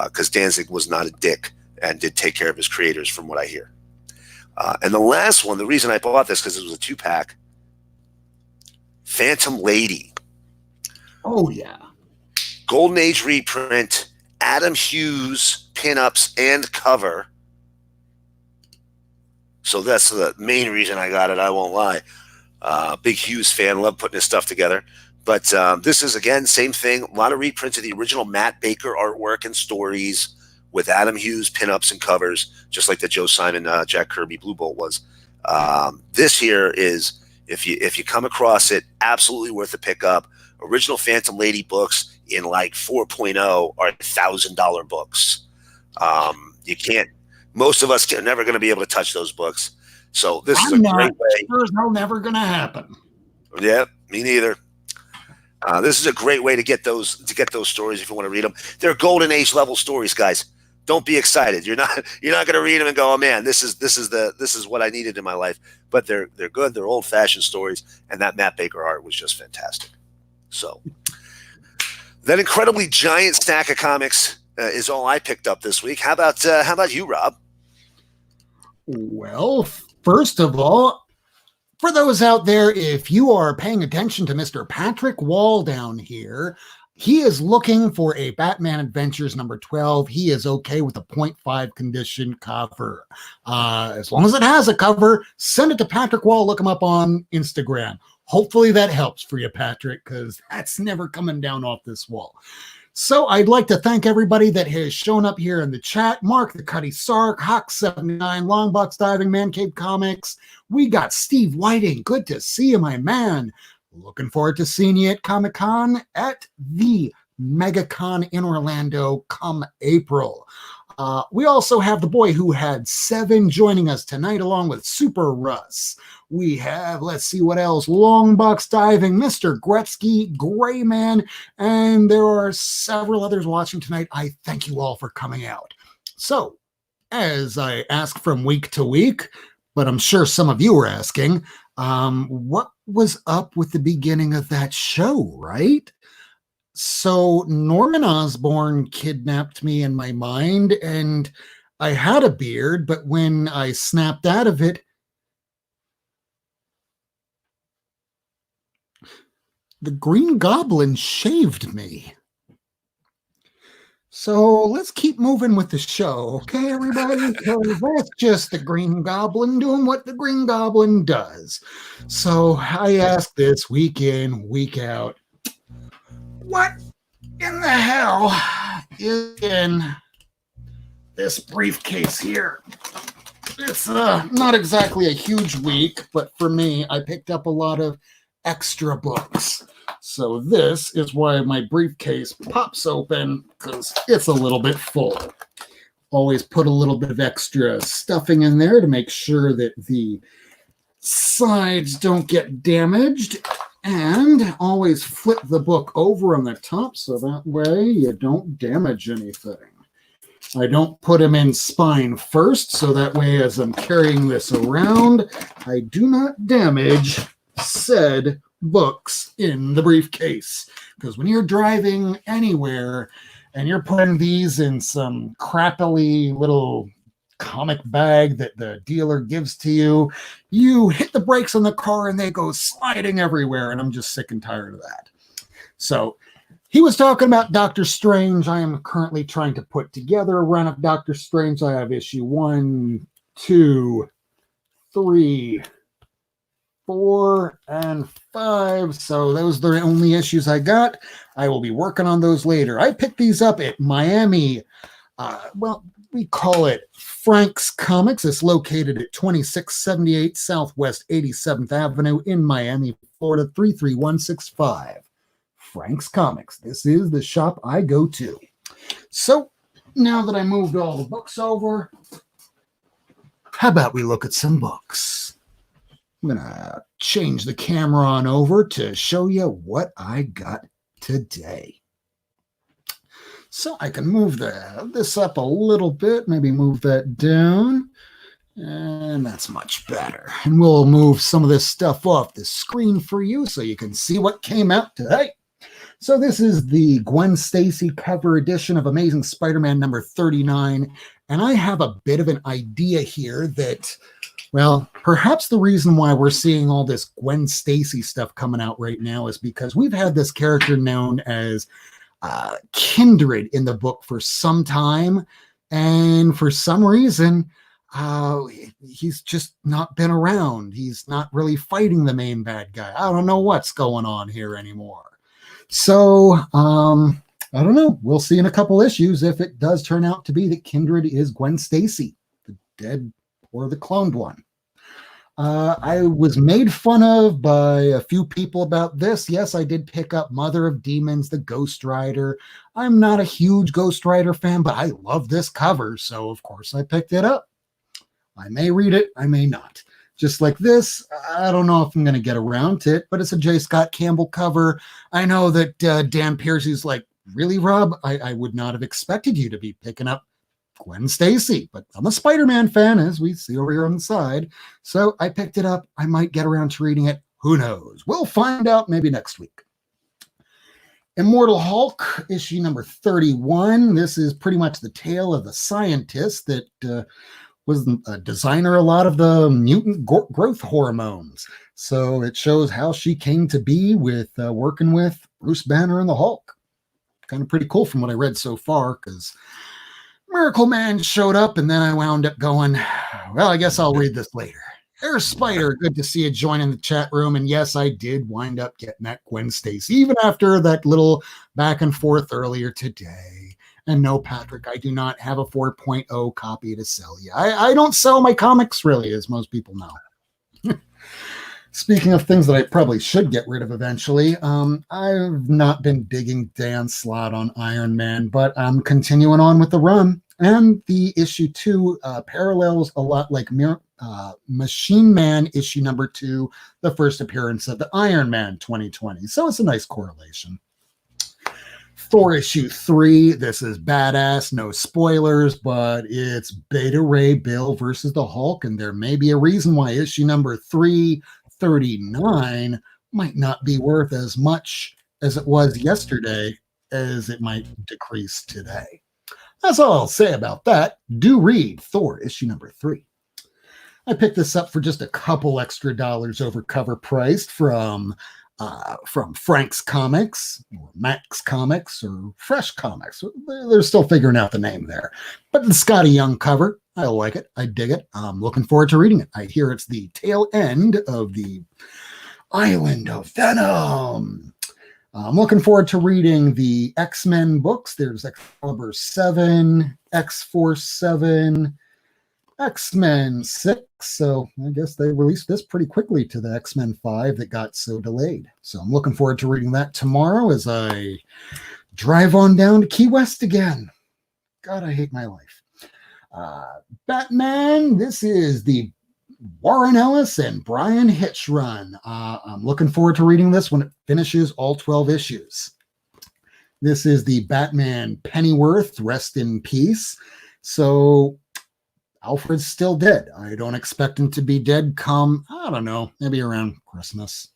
because Danzig was not a dick and did take care of his creators, from what I hear. And the last one, the reason I bought this, because it was a 2-pack, Phantom Lady. Oh, yeah. Golden Age reprint, Adam Hughes pinups and cover. So that's the main reason I got it, I won't lie. Big Hughes fan, love putting his stuff together. But this is, again, same thing. A lot of reprints of the original Matt Baker artwork and stories with Adam Hughes pinups and covers, just like the Joe Simon, Jack Kirby Blue Bolt was. This here is, if you come across it, absolutely worth a pickup. Original Phantom Lady books in like 4.0 are $1,000 books. You can't. Most of us are never going to be able to touch those books. So this is a great way. It's never going to happen. Yeah, me neither. This is a great way to get those stories if you want to read them. They're Golden Age level stories, guys. Don't be excited. You're not going to read them and go, "Oh man, this is what I needed in my life." But they're good. They're old fashioned stories, and that Matt Baker art was just fantastic. So that incredibly giant stack of comics is all I picked up this week. How about you, Rob? Well, first of all, for those out there, if you are paying attention to Mr. Patrick Wall down here, he is looking for a Batman Adventures number 12. He is okay with a 0.5 condition cover. As long as it has a cover, send it to Patrick Wall. Look him up on Instagram. Hopefully that helps for you, Patrick, because that's never coming down off this wall. So I'd like to thank everybody that has shown up here in the chat. Mark the Cuddy Sark, Hawk79, Longbox Diving, Man Cave Comics. We got Steve Whiting. Good to see you, my man. Looking forward to seeing you at Comic-Con at the MegaCon in Orlando come April. We also have the boy who had 7 joining us tonight, along with Super Russ. We have, let's see what else, Longbox Diving, Mr. Gretzky, Gray Man, and there are several others watching tonight. I thank you all for coming out. So, as I ask from week to week, but I'm sure some of you are asking, what was up with the beginning of that show, right? So Norman Osborn kidnapped me in my mind, and I had a beard, but when I snapped out of it, the Green Goblin shaved me. So let's keep moving with the show, okay, everybody? Because that's just the Green Goblin doing what the Green Goblin does. So I ask this week in, week out, what in the hell is in this briefcase here? It's not exactly a huge week, but for me, I picked up a lot of extra books. So this is why my briefcase pops open, because it's a little bit full. Always put a little bit of extra stuffing in there to make sure that the sides don't get damaged. And always flip the book over on the top so that way you don't damage anything. I don't put them in spine first, so that way as I'm carrying this around, I do not damage said books in the briefcase. Because when you're driving anywhere and you're putting these in some crappily little comic bag that the dealer gives to you, you hit the brakes on the car and they go sliding everywhere. And I'm just sick and tired of that. So he was talking about Doctor Strange. I am currently trying to put together a run of Doctor Strange. I have issue 1, 2, 3, 4, and 5. So those are the only issues I got. I will be working on those later. I picked these up at Miami. We call it Frank's Comics. It's located at 2678 Southwest 87th Avenue in Miami, Florida, 33165. Frank's Comics. This is the shop I go to. So now that I moved all the books over, how about we look at some books? I'm going to change the camera on over to show you what I got today. So I can move this up a little bit, maybe move that down, and that's much better. And we'll move some of this stuff off the screen for you so you can see what came out today. So this is the Gwen Stacy cover edition of Amazing Spider-Man number 39, and I have a bit of an idea here that, well, perhaps the reason why we're seeing all this Gwen Stacy stuff coming out right now is because we've had this character known as Kindred in the book for some time, and for some reason he's just not been around. He's not really fighting the main bad guy. I don't know what's going on here anymore. So I don't know. We'll see in a couple issues if it does turn out to be that Kindred is Gwen Stacy, the dead or the cloned one. I was made fun of by a few people about this. Yes, I did pick up Mother of Demons, the Ghost Rider. I'm not a huge Ghost Rider fan, but I love this cover, so of course I picked it up. I may read it, I may not. Just like this, I don't know if I'm going to get around to it, but it's a J. Scott Campbell cover. I know that Dan Piercy's like, really, Rob? I would not have expected you to be picking up Gwen Stacy, but I'm a Spider-Man fan, as we see over here on the side. So I picked it up. I might get around to reading it. Who knows? We'll find out maybe next week. Immortal Hulk, issue number 31. This is pretty much the tale of the scientist that was a designer a lot of the mutant growth hormones. So it shows how she came to be with working with Bruce Banner and the Hulk. Kind of pretty cool from what I read so far, because Miracleman showed up, and then I wound up going, well, I guess I'll read this later. There's Spider. Good to see you joining the chat room. And yes, I did wind up getting that Gwen Stacy, even after that little back and forth earlier today. And no, Patrick, I do not have a 4.0 copy to sell you. I don't sell my comics, really, as most people know. Speaking of things that I probably should get rid of eventually, I've not been digging Dan Slott on Iron Man, but I'm continuing on with the run. And the issue 2 parallels a lot like Machine Man issue number 2, the first appearance of the Iron Man 2020. So it's a nice correlation. Thor issue 3, this is badass, no spoilers, but it's Beta Ray Bill versus the Hulk, and there may be a reason why issue number 339 might not be worth as much as it was yesterday as it might decrease today. That's all I'll say about that. Do read Thor issue number 3. I picked this up for just a couple extra dollars over cover priced from Frank's Comics, or Max Comics, or Fresh Comics. They're still figuring out the name there. But the Scotty Young cover, I like it. I dig it. I'm looking forward to reading it. I hear it's the tail end of the Island of Venom. I'm looking forward to reading the X-Men books. There's Excalibur 7, X-Force 7, X-Men 6. So I guess they released this pretty quickly to the X-Men 5 that got so delayed. So I'm looking forward to reading that tomorrow as I drive on down to Key West again. God, I hate my life. Batman, this is the Warren Ellis and Brian Hitch run. I'm looking forward to reading this when it finishes all 12 issues. This is the Batman Pennyworth, rest in peace. So Alfred's still dead. I don't expect him to be dead come, I don't know, maybe around Christmas.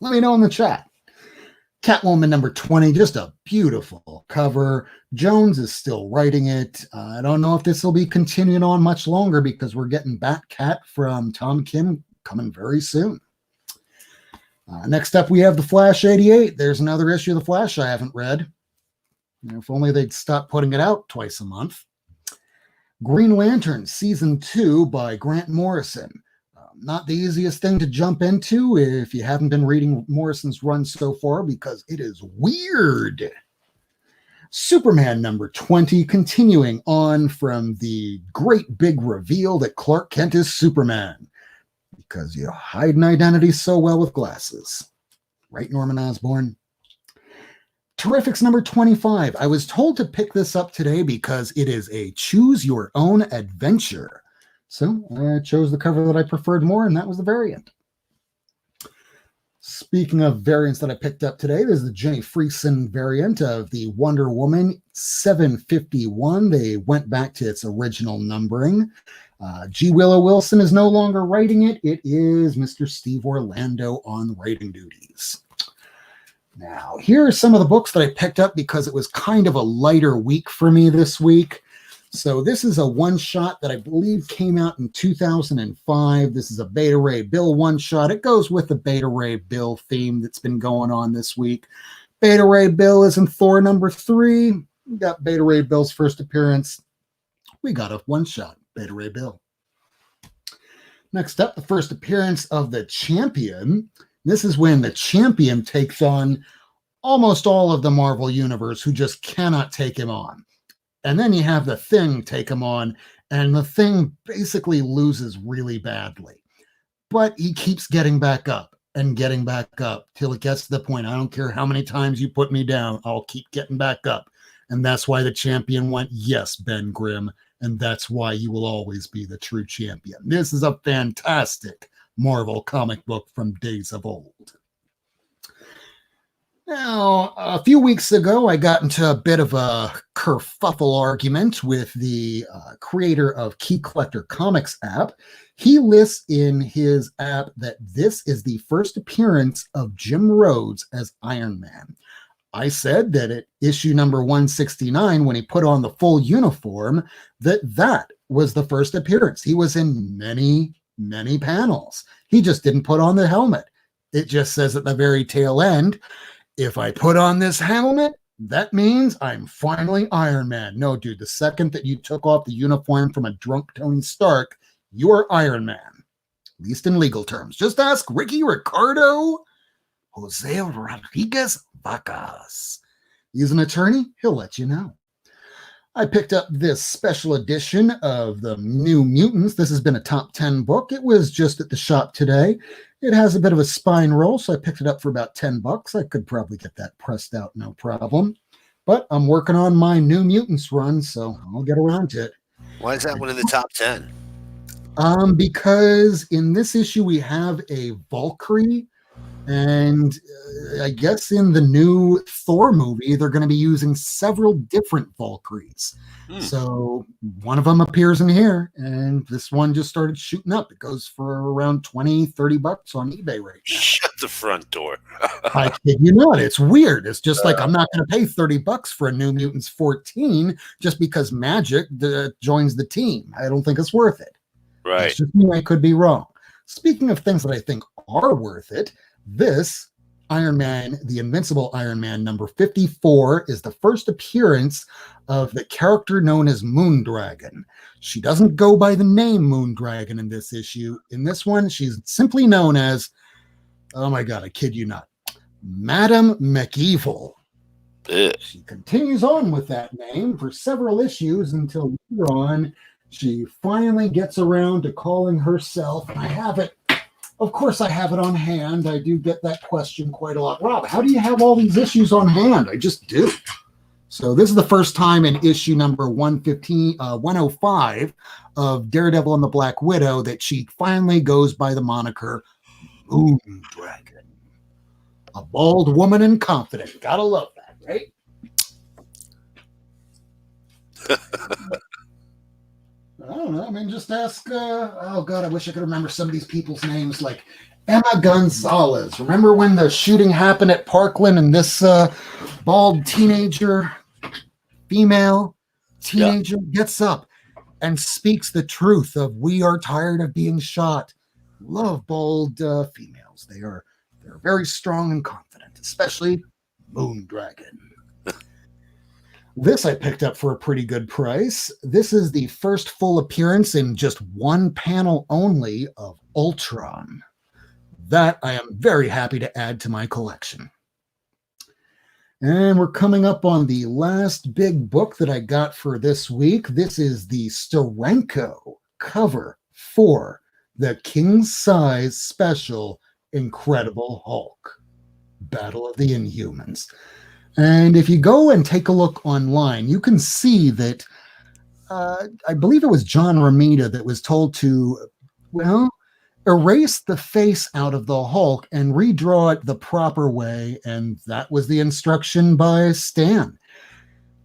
Let me know in the chat. Catwoman number 20, just a beautiful cover. Jones is still writing it. I don't know if this will be continuing on much longer because we're getting Batcat from Tom Kim coming very soon. Next up, we have The Flash 88. There's another issue of The Flash I haven't read. If only they'd stop putting it out twice a month. Green Lantern Season 2 by Grant Morrison. Not the easiest thing to jump into if you haven't been reading Morrison's run so far because it is weird. Superman number 20, continuing on from the great big reveal that Clark Kent is Superman. Because you hide an identity so well with glasses. Right, Norman Osborn? Terrifics number 25. I was told to pick this up today because it is a choose your own adventure. So I chose the cover that I preferred more, and that was the variant. Speaking of variants that I picked up today, there's the Jenny Friesen variant of the Wonder Woman 751. They went back to its original numbering. G. Willow Wilson is no longer writing it. It is Mr. Steve Orlando on writing duties. Now, here are some of the books that I picked up because it was kind of a lighter week for me this week. So this is a one-shot that I believe came out in 2005. This is a Beta Ray Bill one-shot. It goes with the Beta Ray Bill theme that's been going on this week. Beta Ray Bill is in Thor number 3. We got Beta Ray Bill's first appearance. We got a one-shot, Beta Ray Bill. Next up, the first appearance of the Champion. This is when the Champion takes on almost all of the Marvel Universe who just cannot take him on. And then you have the Thing take him on, and the Thing basically loses really badly. But he keeps getting back up and getting back up till it gets to the point, I don't care how many times you put me down, I'll keep getting back up. And that's why the Champion went, yes, Ben Grimm, and that's why you will always be the true champion. This is a fantastic Marvel comic book from days of old. Now, a few weeks ago, I got into a bit of a kerfuffle argument with the creator of Key Collector Comics app. He lists in his app that this is the first appearance of Jim Rhodes as Iron Man. I said that at issue number 169, when he put on the full uniform, that was the first appearance. He was in many, many panels. He just didn't put on the helmet. It just says at the very tail end, if I put on this helmet, that means I'm finally Iron Man. No, dude, the second that you took off the uniform from a drunk Tony Stark, you're Iron Man. At least in legal terms. Just ask Ricky Ricardo Jose Rodriguez Vacas. He's an attorney. He'll let you know. I picked up this special edition of the New Mutants. This has been a top 10 book. It was just at the shop today. It has a bit of a spine roll, so I picked it up for about $10. I could probably get that pressed out, no problem. But I'm working on my New Mutants run, so I'll get around to it. Why is that one in the top 10? Because in this issue we have a Valkyrie, and I guess in the new Thor movie, they're going to be using several different Valkyries. So one of them appears in here, and this one just started shooting up. It goes for around $20-$30 on eBay right now. Shut the front door. I kid you not. It's weird. It's just like I'm not going to pay $30 for a New Mutants 14 just because Magic joins the team. I don't think it's worth it. Right. It's just me. I could be wrong. Speaking of things that I think are worth it, this Iron Man, the Invincible Iron Man number 54, is the first appearance of the character known as Moondragon. She doesn't go by the name Moondragon in this issue. In this one, she's simply known as, oh my God, I kid you not, Madam McEvil. She continues on with that name for several issues until later on she finally gets around to calling herself, and I have it. Of course, I have it on hand. I do get that question quite a lot. Rob, how do you have all these issues on hand? I just do. So this is the first time in issue number 105 of Daredevil and the Black Widow that she finally goes by the moniker Moondragon. A bald woman and confident. Gotta love that, right? I don't know. I mean, just ask. Oh God, I wish I could remember some of these people's names, like Emma Gonzalez. Remember when the shooting happened at Parkland and this bald female teenager, gets up and speaks the truth of we are tired of being shot. Love bald females. They're very strong and confident, especially Moondragon. This I picked up for a pretty good price. This is the first full appearance in just one panel only of Ultron. That I am very happy to add to my collection. And we're coming up on the last big book that I got for this week. This is the Steranko cover for the King Size Special Incredible Hulk, Battle of the Inhumans. And if you go and take a look online, you can see that I believe it was John Romita that was told to, erase the face out of the Hulk and redraw it the proper way. And that was the instruction by Stan.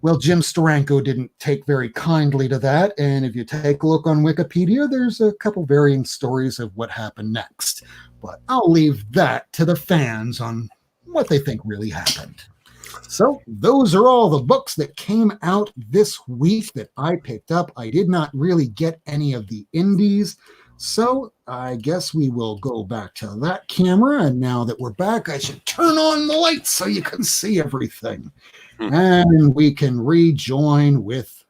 Well, Jim Steranko didn't take very kindly to that. And if you take a look on Wikipedia, there's a couple varying stories of what happened next. But I'll leave that to the fans on what they think really happened. So those are all the books that came out this week that I picked up. I did not really get any of the indies. So I guess we will go back to that camera. And now that we're back, I should turn on the lights so you can see everything. And we can rejoin with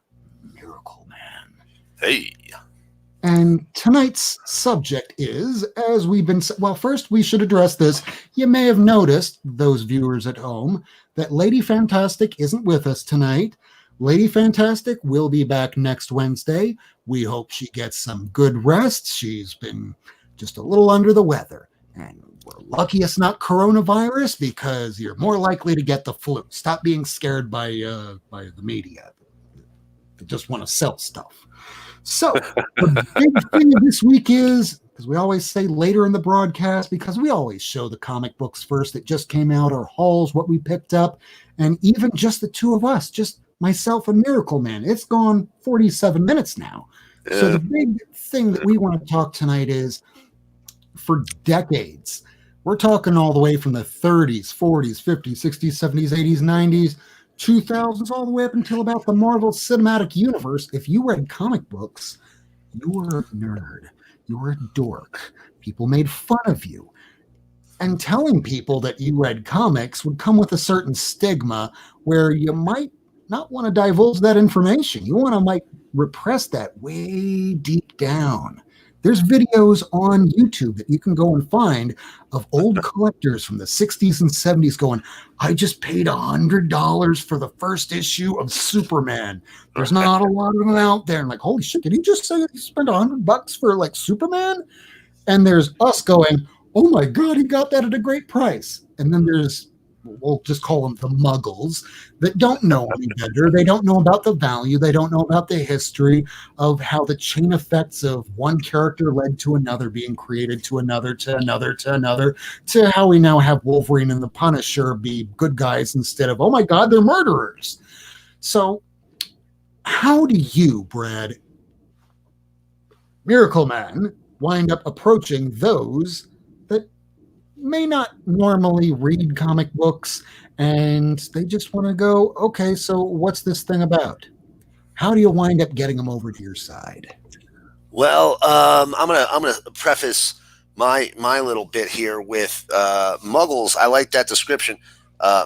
Miracleman. Hey. And tonight's subject is, as we've been, well, first we should address this. You may have noticed, those viewers at home, that Lady Fantastic isn't with us tonight. Lady Fantastic will be back next Wednesday. We hope she gets some good rest. She's been just a little under the weather. And we're lucky it's not coronavirus because you're more likely to get the flu. Stop being scared by the media. They just want to sell stuff. So the big thing this week is, because we always say later in the broadcast, because we always show the comic books first that just came out, our hauls, what we picked up, and even just the two of us, just myself and Miracleman. It's gone 47 minutes now. Yeah. So the big thing that we want to talk tonight is, for decades, we're talking all the way from the 30s, 40s, 50s, 60s, 70s, 80s, 90s, 2000s, all the way up until about the Marvel Cinematic Universe. If you read comic books, you were a nerd. You were a dork. People made fun of you. And telling people that you read comics would come with a certain stigma where you might not want to divulge that information. You want to might repress that way deep down. There's videos on YouTube that you can go and find of old collectors from the 60s and 70s going, I just paid $100 for the first issue of Superman. There's not a lot of them out there. And like, holy shit, did he just say he spent $100 for like Superman? And there's us going, oh my God, he got that at a great price. And then there's, we'll just call them the Muggles, that don't know any better. They don't know about the value. They don't know about the history of how the chain effects of one character led to another being created, to another, to another, to another, to how we now have Wolverine and the Punisher be good guys instead of, oh my God, they're murderers. So how do you, Brad, Miracleman, wind up approaching those that may not normally read comic books and they just want to go, okay, so what's this thing about? How do you wind up getting them over to your side? Well, I'm gonna preface my little bit here with Muggles. I like that description.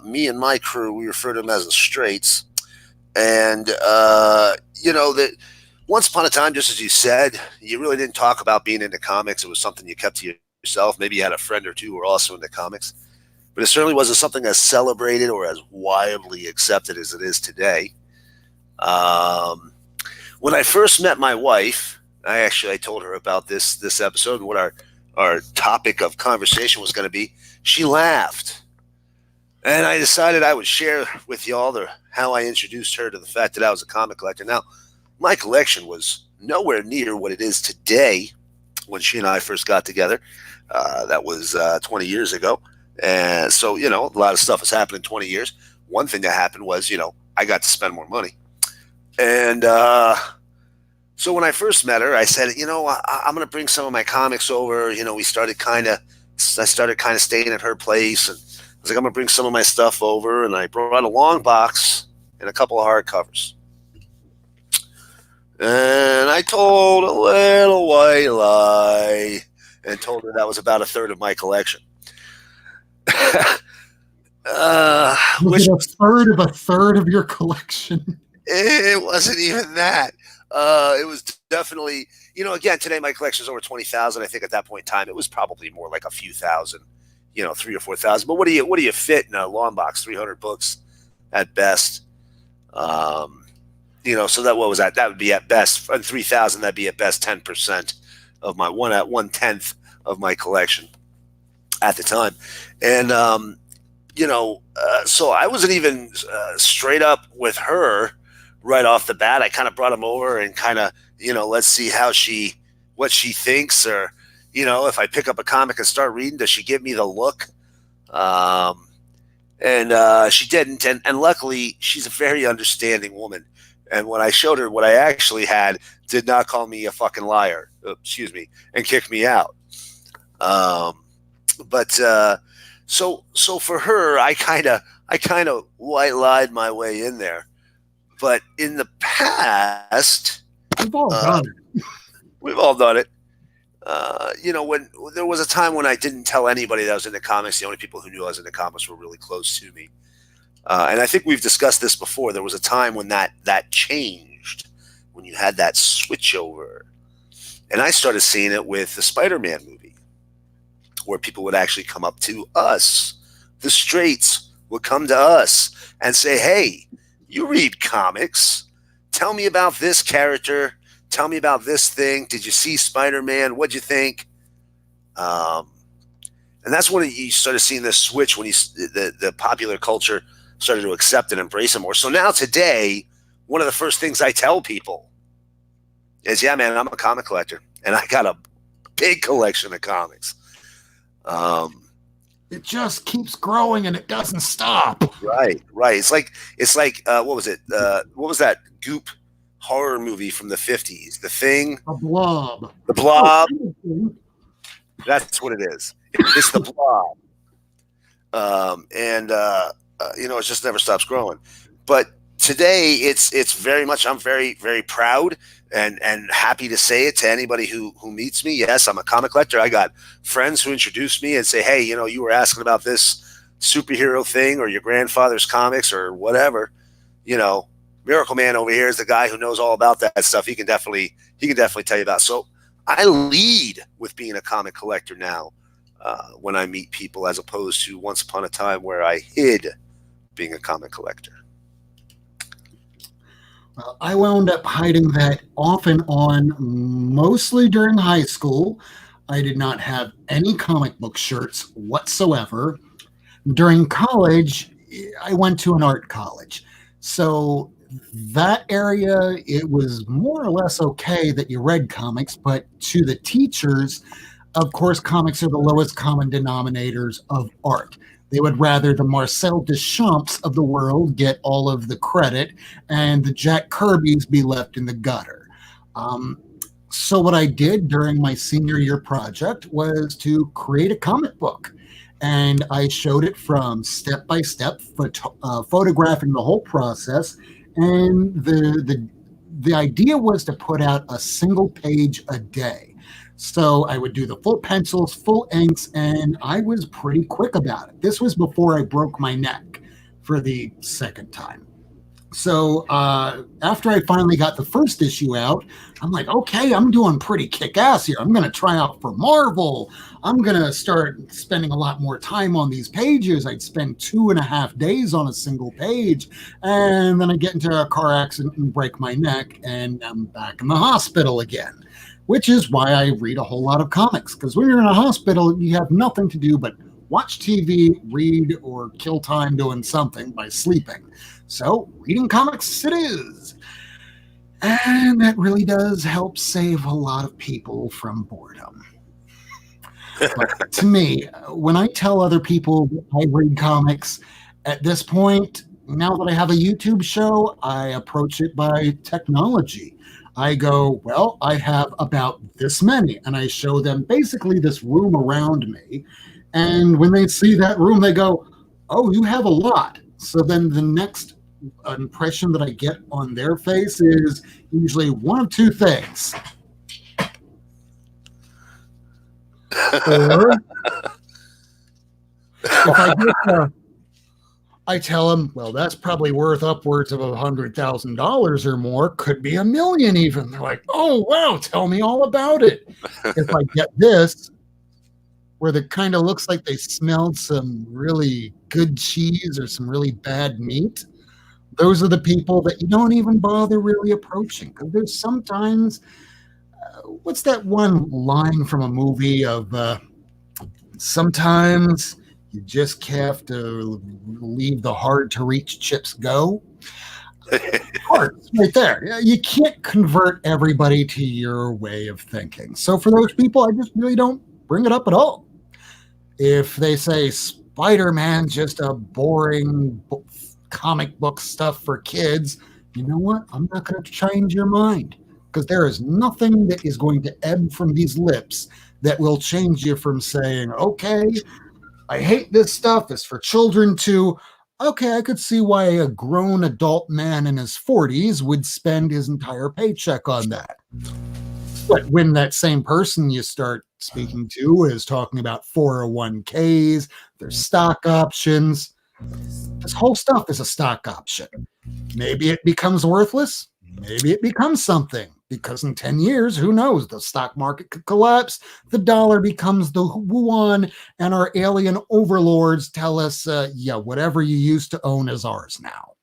Me and my crew, we refer to them as the Straights, and that once upon a time, just as you said, you really didn't talk about being into comics. It was something you kept to yourself. Maybe you had a friend or two who were also into comics, but it certainly wasn't something as celebrated or as widely accepted as it is today. When I first met my wife, I told her about this episode and what our topic of conversation was going to be. She laughed, and I decided I would share with y'all how I introduced her to the fact that I was a comic collector. Now, my collection was nowhere near what it is today when she and I first got together. That was 20 years ago. And so, a lot of stuff has happened in 20 years. One thing that happened was, I got to spend more money. And so when I first met her, I said, I'm going to bring some of my comics over. We started kind of I started kind of staying at her place, and I was like, I'm gonna bring some of my stuff over, and I brought a long box and a couple of hardcovers. And I told a little white lie and told her that was about a third of my collection. Was Which it a third of your collection? it wasn't even that. It was definitely, again, today my collection is over 20,000. I think at that point in time, it was probably more like a few thousand, 3 or 4,000. But what do you fit in a long box? 300 books at best. So what was that? That would be at best, 3,000. That'd be at best 10% of my 1/10 of my collection at the time. And, so I wasn't even straight up with her right off the bat. I kind of brought him over and kind of, let's see what she thinks, or, if I pick up a comic and start reading, does she give me the look? And she didn't. And luckily, she's a very understanding woman. And when I showed her what I actually had, did not call me a fucking liar, and kick me out. So for her, I kind of white lied my way in there. But in the past, We've all done it. We've all done it. When there was a time when I didn't tell anybody that I was into comics, the only people who knew I was into comics were really close to me. And I think we've discussed this before. There was a time when that changed, when you had that switch over. And I started seeing it with the Spider-Man movie, where people would actually come up to us. The straights would come to us and say, hey, you read comics. Tell me about this character. Tell me about this thing. Did you see Spider-Man? What'd you think? And that's when you started seeing this switch, when the popular culture started to accept and embrace it more. So now today, one of the first things I tell people is, yeah, man, I'm a comic collector, and I got a big collection of comics. It just keeps growing and it doesn't stop. Right. It's like what was it? What was that goop horror movie from the 50s? The Thing? The Blob. The Blob. That's what it is. It's the Blob. It just never stops growing. But today, it's very much, I'm very, very proud and happy to say it to anybody who meets me. Yes, I'm a comic collector. I got friends who introduce me and say, hey, you were asking about this superhero thing, or your grandfather's comics, or whatever. Miracleman over here is the guy who knows all about that stuff. He can definitely tell you about it. So I lead with being a comic collector now when I meet people, as opposed to once upon a time where I hid being a comic collector. Well, I wound up hiding that off and on, mostly during high school. I did not have any comic book shirts whatsoever. During college, I went to an art college. So that area, it was more or less okay that you read comics, but to the teachers, of course, comics are the lowest common denominators of art. They would rather the Marcel Duchamps of the world get all of the credit and the Jack Kirbys be left in the gutter. So what I did during my senior year project was to create a comic book. And I showed it from step by step, photographing the whole process. And the idea was to put out a single page a day. So I would do the full pencils, full inks, and I was pretty quick about it. This was before I broke my neck for the second time. So after I finally got the first issue out, I'm like, okay, I'm doing pretty kick-ass here. I'm going to try out for Marvel. I'm going to start spending a lot more time on these pages. I'd spend 2.5 days on a single page, and then I get into a car accident and break my neck, and I'm back in the hospital again. Which is why I read a whole lot of comics, because when you're in a hospital, you have nothing to do but watch TV, read, or kill time doing something by sleeping. So reading comics it is. And that really does help save a lot of people from boredom. But to me, when I tell other people I read comics, at this point, now that I have a YouTube show, I approach it by technology. I go, well, I have about this many. And I show them basically this room around me. And when they see that room, they go, oh, you have a lot. So then the next impression that I get on their face is usually one of two things. Or if I tell them, well, that's probably worth upwards of $100,000 or more, could be $1 million even. They're like, oh, wow, tell me all about it. If I get this, where it kind of looks like they smelled some really good cheese or some really bad meat, those are the people that you don't even bother really approaching. Because there's sometimes, what's that one line from a movie of sometimes you just have to leave the hard to reach chips go. Hard, right there. You can't convert everybody to your way of thinking. So for those people, I just really don't bring it up at all. If they say Spider-Man's just a boring comic book stuff for kids, you know what? I'm not going to change your mind, because there is nothing that is going to ebb from these lips that will change you from saying, okay, I hate this stuff, it's for children, to, okay, I could see why a grown adult man in his 40s would spend his entire paycheck on that. But when that same person you start speaking to is talking about 401ks, their stock options, this whole stuff is a stock option. Maybe it becomes worthless. Maybe it becomes something, because in 10 years, who knows? The stock market could collapse. The dollar becomes the yuan, and our alien overlords tell us, yeah, whatever you used to own is ours now.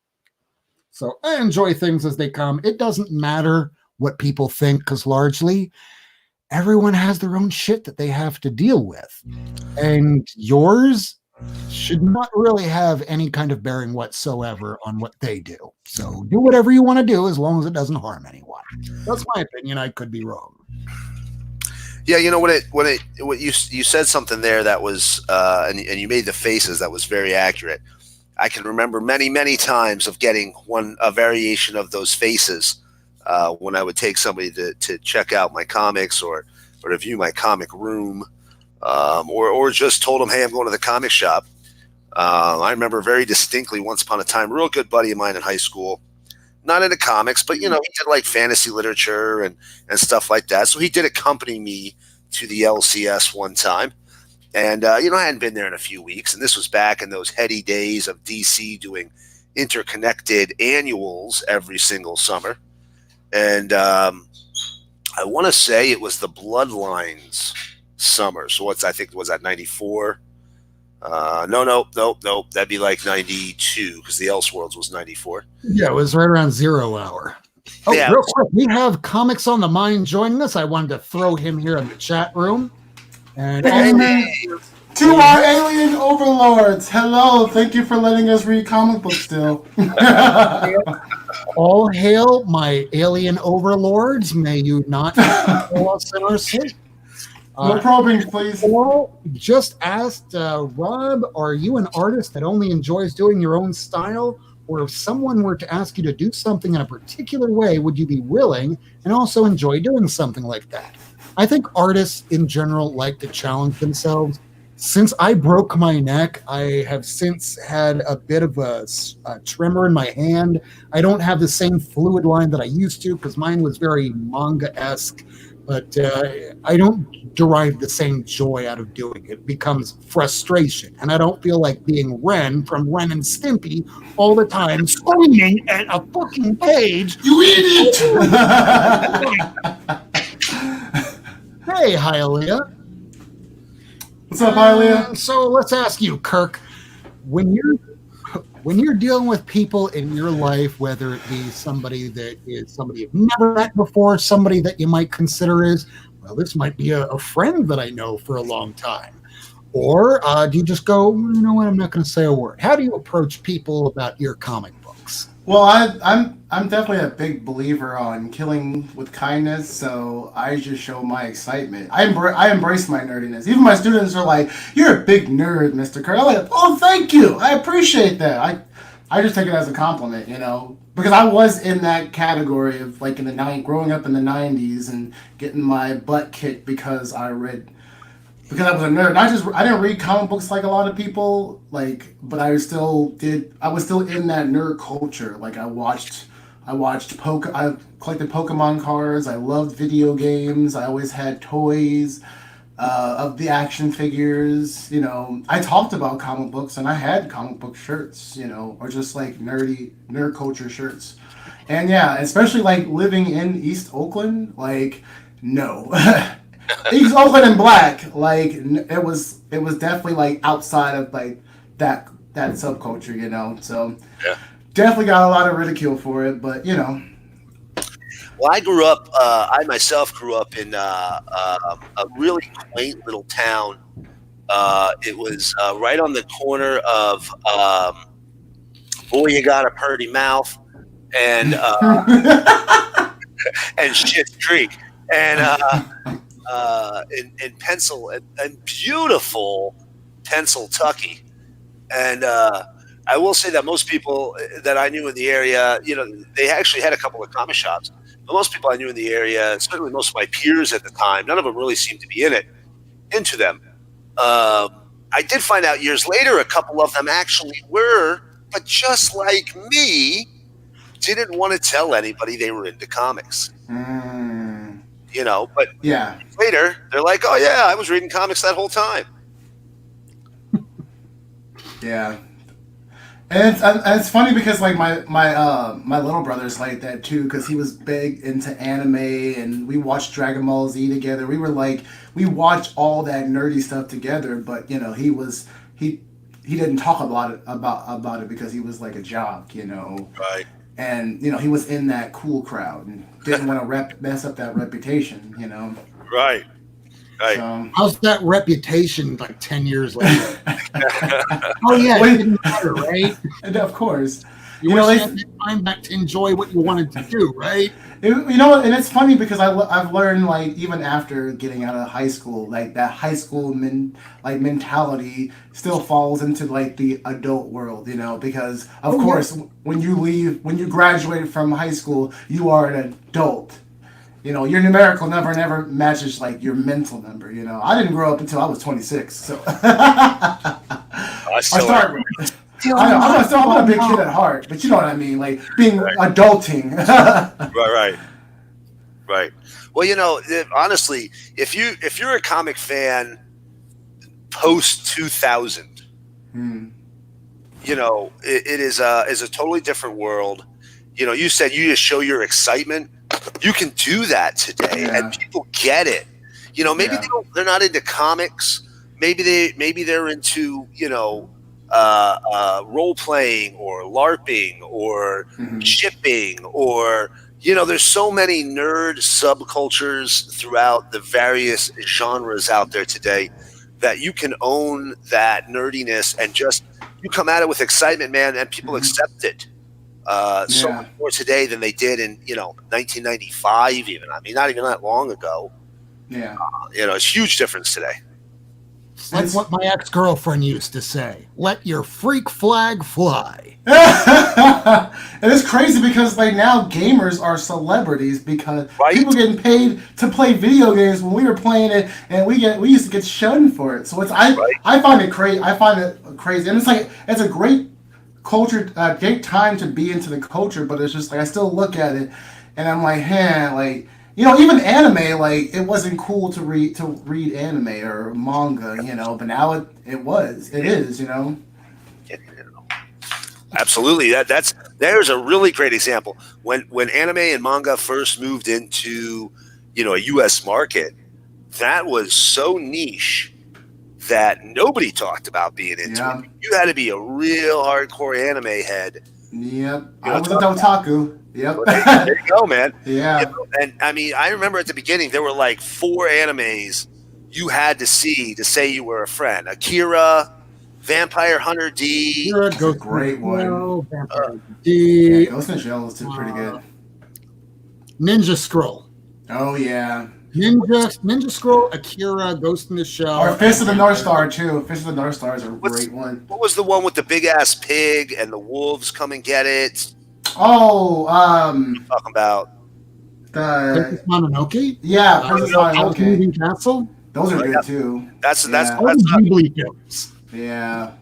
So I enjoy things as they come. It doesn't matter what people think, because largely everyone has their own shit that they have to deal with. And yours should not really have any kind of bearing whatsoever on what they do. So do whatever you want to do, as long as it doesn't harm anyone. That's my opinion. I could be wrong. Yeah, you know, what you said something there that was, and you made the faces, that was very accurate. I can remember many times of getting a variation of those faces when I would take somebody to check out my comics or to view my comic room. Or just told him, hey, I'm going to the comic shop. I remember very distinctly, once upon a time, real good buddy of mine in high school, not into comics, but, you know, he did like fantasy literature and stuff like that. So he did accompany me to the LCS one time. And, you know, I hadn't been there in a few weeks. And this was back in those heady days of DC doing interconnected annuals every single summer. And I want to say it was the Bloodlines summer. So I think was that 94? No. That'd be like 92, because the Elseworlds was 94. Yeah, it was right around 0 hour. Oh, yeah. Real quick, we have Comics on the Mind joining us. I wanted to throw him here in the chat room. And to our alien overlords, hello. Thank you for letting us read comic books still. All hail my alien overlords. May you not kill us in our sleep. No probing, please. Well, just asked Rob, are you an artist that only enjoys doing your own style? Or if someone were to ask you to do something in a particular way, would you be willing and also enjoy doing something like that? I think artists in general like to challenge themselves. Since I broke my neck, I have since had a bit of a tremor in my hand. I don't have the same fluid line that I used to, because mine was very manga-esque. But I don't derive the same joy out of doing it. It becomes frustration. And I don't feel like being Ren from Ren and Stimpy all the time, screaming at a fucking page. You idiot! Hey, Hialeah. What's up, Hialeah? So let's ask you, Kirk, when you're dealing with people in your life, whether it be somebody that is somebody you've never met before, somebody that you might consider is, well, this might be a friend that I know for a long time, or do you just go, you know what, I'm not going to say a word? How do you approach people about your comic books? Well, I'm definitely a big believer on killing with kindness, so I just show my excitement. I embrace my nerdiness. Even my students are like, "You're a big nerd, Mr. Kerr." I'm like, "Oh, thank you. I appreciate that. I just take it as a compliment, because I was in that category of like growing up in the '90s and getting my butt kicked because I was a nerd. I didn't read comic books like a lot of people, but I was still in that nerd culture. Like I collected Pokemon cards. I loved video games. I always had toys of the action figures. I talked about comic books and I had comic book shirts, or just like nerd culture shirts. And yeah, especially like living in East Oakland, like no. East Oakland and black, like it was definitely like outside of like that subculture, So Yeah. definitely got a lot of ridicule for it, but Well, I myself grew up in a really quaint little town. It was right on the corner of Boy, You Got a Purty Mouth and and Schitt's Creek. And in Pencil and beautiful Pennsyltucky. And I will say that most people that I knew in the area, they actually had a couple of comic shops. But most people I knew in the area, certainly most of my peers at the time, none of them really seemed to be into them. I did find out years later a couple of them actually were, but just like me, didn't want to tell anybody they were into comics. But yeah, later they're like, "Oh yeah, I was reading comics that whole time." yeah. And it's funny because like my little brother's like that too, because he was big into anime and we watched Dragon Ball Z together. We watched all that nerdy stuff together, but he didn't talk about it because he was like a jock, Right. And he was in that cool crowd and didn't want to mess up that reputation, Right. Right. So, how's that reputation like 10 years later? Oh yeah, it didn't matter, right? and of course, You were spending time back to enjoy what you wanted to do, right? And it's funny because I've learned like even after getting out of high school, like that high school mentality still falls into like the adult world, because of course when you graduate from high school, you are an adult. Your numerical number never matches like your mental number. I didn't grow up until I was 26, so I started. I'm a big kid at heart, but you know what I mean, like being adulting. Right. Well, honestly, if you're a comic fan post 2000, it is a totally different world. You said you just show your excitement. You can do that today, and people get it. Maybe they're not into comics. Maybe they're into role playing or LARPing or shipping or there's so many nerd subcultures throughout the various genres out there today that you can own that nerdiness and just you come at it with excitement, man, and people accept it. So much more today than they did in 1995 even. I mean, not even that long ago. Yeah. It's a huge difference today. It's like what my ex-girlfriend used to say, let your freak flag fly. And it's crazy because like now gamers are celebrities because people getting paid to play video games when we were playing it and we used to get shunned for it. So I find it crazy. And it's a great culture, great time to be into the culture, but it's just like I still look at it and I'm like, even anime, like it wasn't cool to read anime or manga, but now it is. Absolutely. There's a really great example. When anime and manga first moved into a US market, that was so niche that nobody talked about being into it. You had to be a real hardcore anime head. Yep. I was an otaku. Yep. There you go, man. Yeah. And I mean, I remember at the beginning there were like 4 animes you had to see to say you were a friend. Akira, Vampire Hunter D. That's a great one. Vampire D. Ghost in the Shell is pretty good. Ninja Scroll. Oh yeah. Ninja Scroll, Akira, Ghost in the Shell, Or Fist of the North Star too. Fist of the North Star is a great one. What was the one with the big ass pig and the wolves come and get it? Oh, Talking about Princess Mononoke. Princess Mononoke. Moving Castle. Those are good too. That's Ghibli films. Yeah.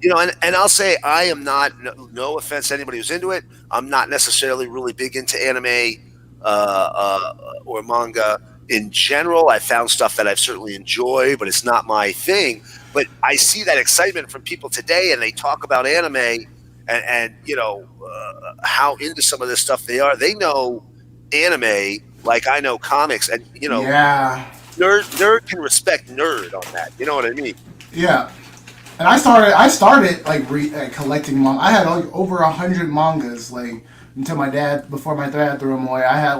And I'll say I am not. No offense to anybody who's into it. I'm not necessarily really big into anime or manga in general. I found stuff that I've certainly enjoyed, but it's not my thing. But I see that excitement from people today, and they talk about anime and how into some of this stuff they are. They know anime like I know comics, and nerd can respect nerd on that. You know what I mean? Yeah. And I started like collecting manga. I had over 100 mangas until before my dad threw them away. I had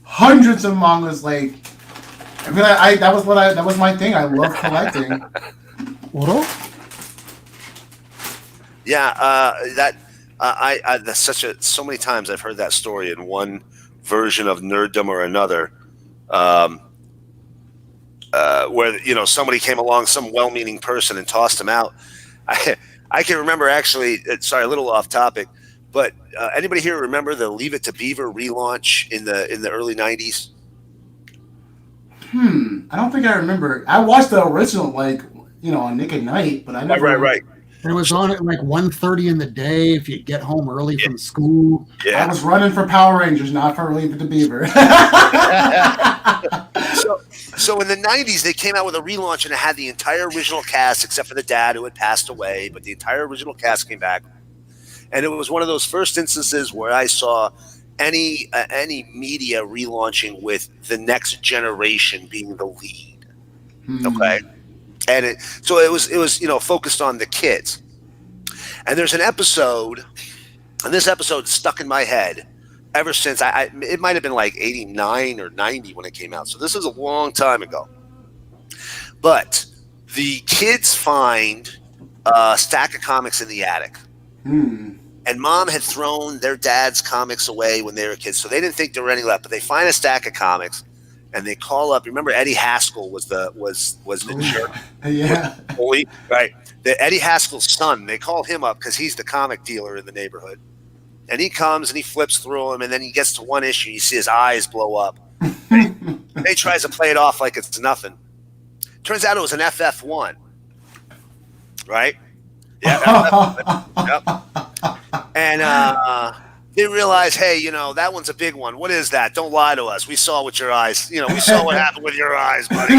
hundreds of mangas. That was my thing. I love collecting. What? Yeah, that's so many times I've heard that story in one version of nerddom or another, where somebody came along, some well-meaning person, and tossed him out. I can remember actually. Sorry, a little off topic, but anybody here remember the Leave It to Beaver relaunch in the early '90s? I don't think I remember. I watched the original on Nick at Night, but I never. Right. It was on at 1:30 in the day if you get home early from school. Yeah. I was running for Power Rangers, not for Leave It to Beaver. So in the 90s, they came out with a relaunch, and it had the entire original cast, except for the dad who had passed away, but the entire original cast came back. And it was one of those first instances where I saw any media relaunching with the next generation being the lead. Okay. And it was focused on the kids. And there's an episode, and this episode stuck in my head ever since. It might have been like 89 or 90 when it came out. So this is a long time ago. But the kids find a stack of comics in the attic. And mom had thrown their dad's comics away when they were kids, so they didn't think there were any left. But they find a stack of comics. And they call up. Remember, Eddie Haskell was the jerk. Yeah. Bully, right? Eddie Haskell's son. They call him up because he's the comic dealer in the neighborhood. And he comes and he flips through them, and then he gets to one issue. You see his eyes blow up. He tries to play it off like it's nothing. Turns out it was an FF1, right? Yeah. Yep. And they realize, hey, that one's a big one. What is that? Don't lie to us. We saw with your eyes. We saw what happened with your eyes, buddy.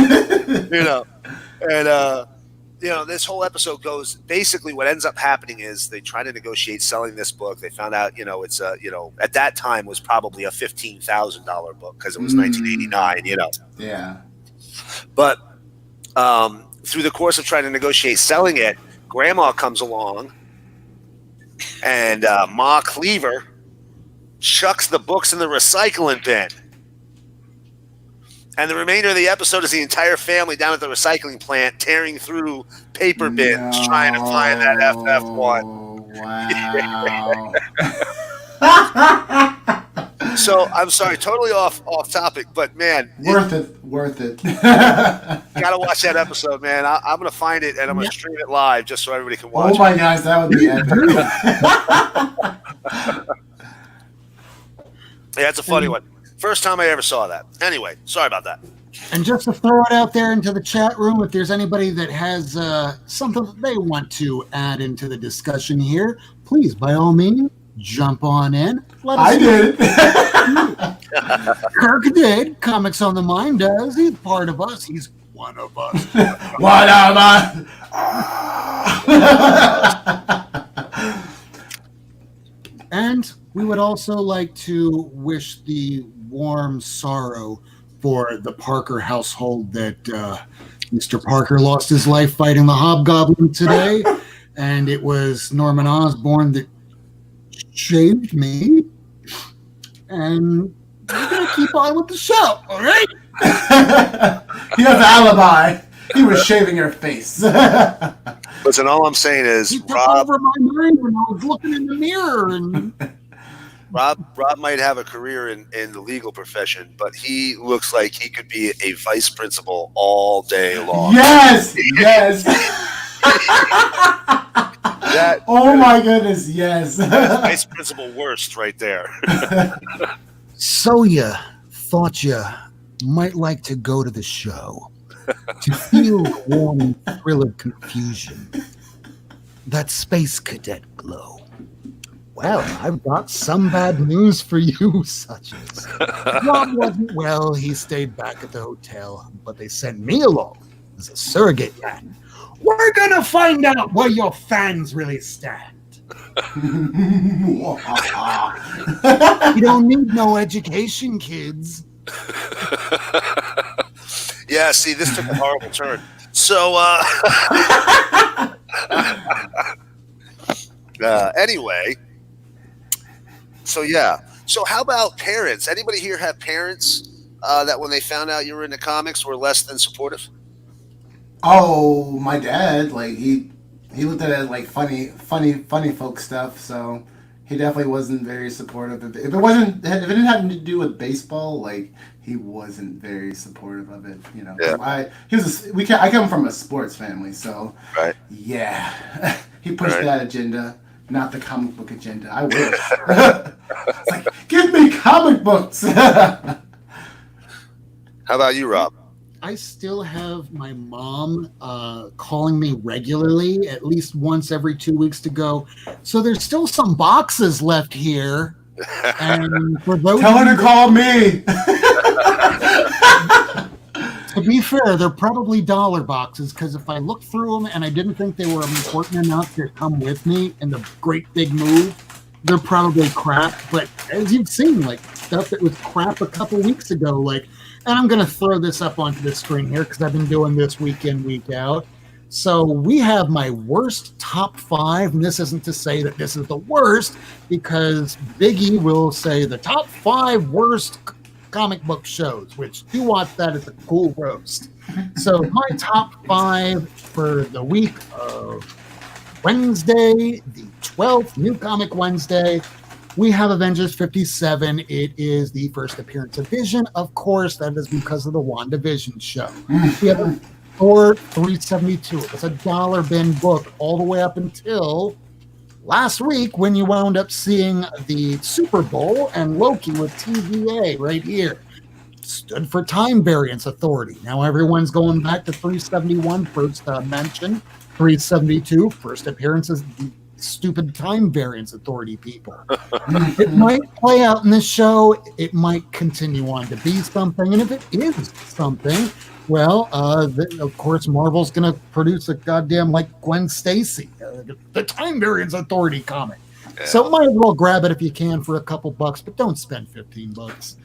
And this whole episode goes. Basically, what ends up happening is they try to negotiate selling this book. They found out, it's at that time was probably a $15,000 book because it was 1989. Yeah. But through the course of trying to negotiate selling it, Grandma comes along, and Ma Cleaver chucks the books in the recycling bin. And the remainder of the episode is the entire family down at the recycling plant tearing through paper bins trying to find that FF1. Wow. So I'm sorry, totally off topic, but man, worth it. Gotta watch that episode, man. I'm gonna find it and I'm gonna stream it live just so everybody can watch. Oh my gosh, that would be epic. Yeah, it's a funny one. First time I ever saw that. Anyway, sorry about that. And just to throw it out there into the chat room, if there's anybody that has something that they want to add into the discussion here, please, by all means, jump on in. I did. Kirk did. Comics on the Mind does. He's part of us. He's one of us. One of us. And we would also like to wish the warm sorrow for the Parker household that Mr. Parker lost his life fighting the Hobgoblin today. And it was Norman Osborn that shaved me. And we're going to keep on with the show, all right? He has an alibi. He was shaving your face. Listen, all I'm saying is, He took Rob, over my mind when I was looking in the mirror and Rob might have a career in the legal profession, but he looks like he could be a vice principal all day long. Yes, yes. Oh my goodness, yes. Vice principal worst right there. So you thought you might like to go to the show to feel the warm thrill of confusion, that space cadet glow. Well, I've got some bad news for you, such as Rob wasn't well. He stayed back at the hotel, but they sent me along as a surrogate man. We're gonna find out where your fans really stand. You don't need no education, kids. Yeah, see, this took a horrible turn. So, anyway, so yeah. So how about parents? Anybody here have parents that when they found out you were into comics were less than supportive? Oh, my dad, like he looked at it as like funny folk stuff, so he definitely wasn't very supportive of it. If it didn't have to do with baseball, like he wasn't very supportive of it. You know, Yeah. I come from a sports family, so Right. yeah, he pushed Right. that agenda, not the comic book agenda. I wish. It's like, give me comic books. How about you, Rob? I still have my mom calling me regularly, at least once every 2 weeks to go. So there's still some boxes left here. And for those Tell her to call me. to be fair, they're probably dollar boxes because if I looked through them and I didn't think they were important enough to come with me in the great big move, they're probably crap. But as you've seen, like stuff that was crap a couple weeks ago, like, and I'm going to throw this up onto the screen here because I've been doing this week in, week out. So we have my worst top 5, and this isn't to say that this is the worst because Biggie will say the top 5 worst comic book shows, which you watch that as a cool roast. So my top 5 for the week of Wednesday, the 12th, New Comic Wednesday, we have Avengers 57. It is the first appearance of Vision. Of course, that is because of the WandaVision show. We have Thor 372. It was a dollar bin book all the way up until last week when you wound up seeing the Super Bowl and Loki with TVA right here. Stood for Time Variance Authority. Now everyone's going back to 371, first mention. 372, first appearance as the stupid Time Variance Authority people. It might play out in this show. It might continue on to be something. And if it is something, well, of course, Marvel's going to produce a goddamn like Gwen Stacy, the Time Variance Authority comic. Yeah. So might as well grab it if you can for a couple bucks, but don't spend $15.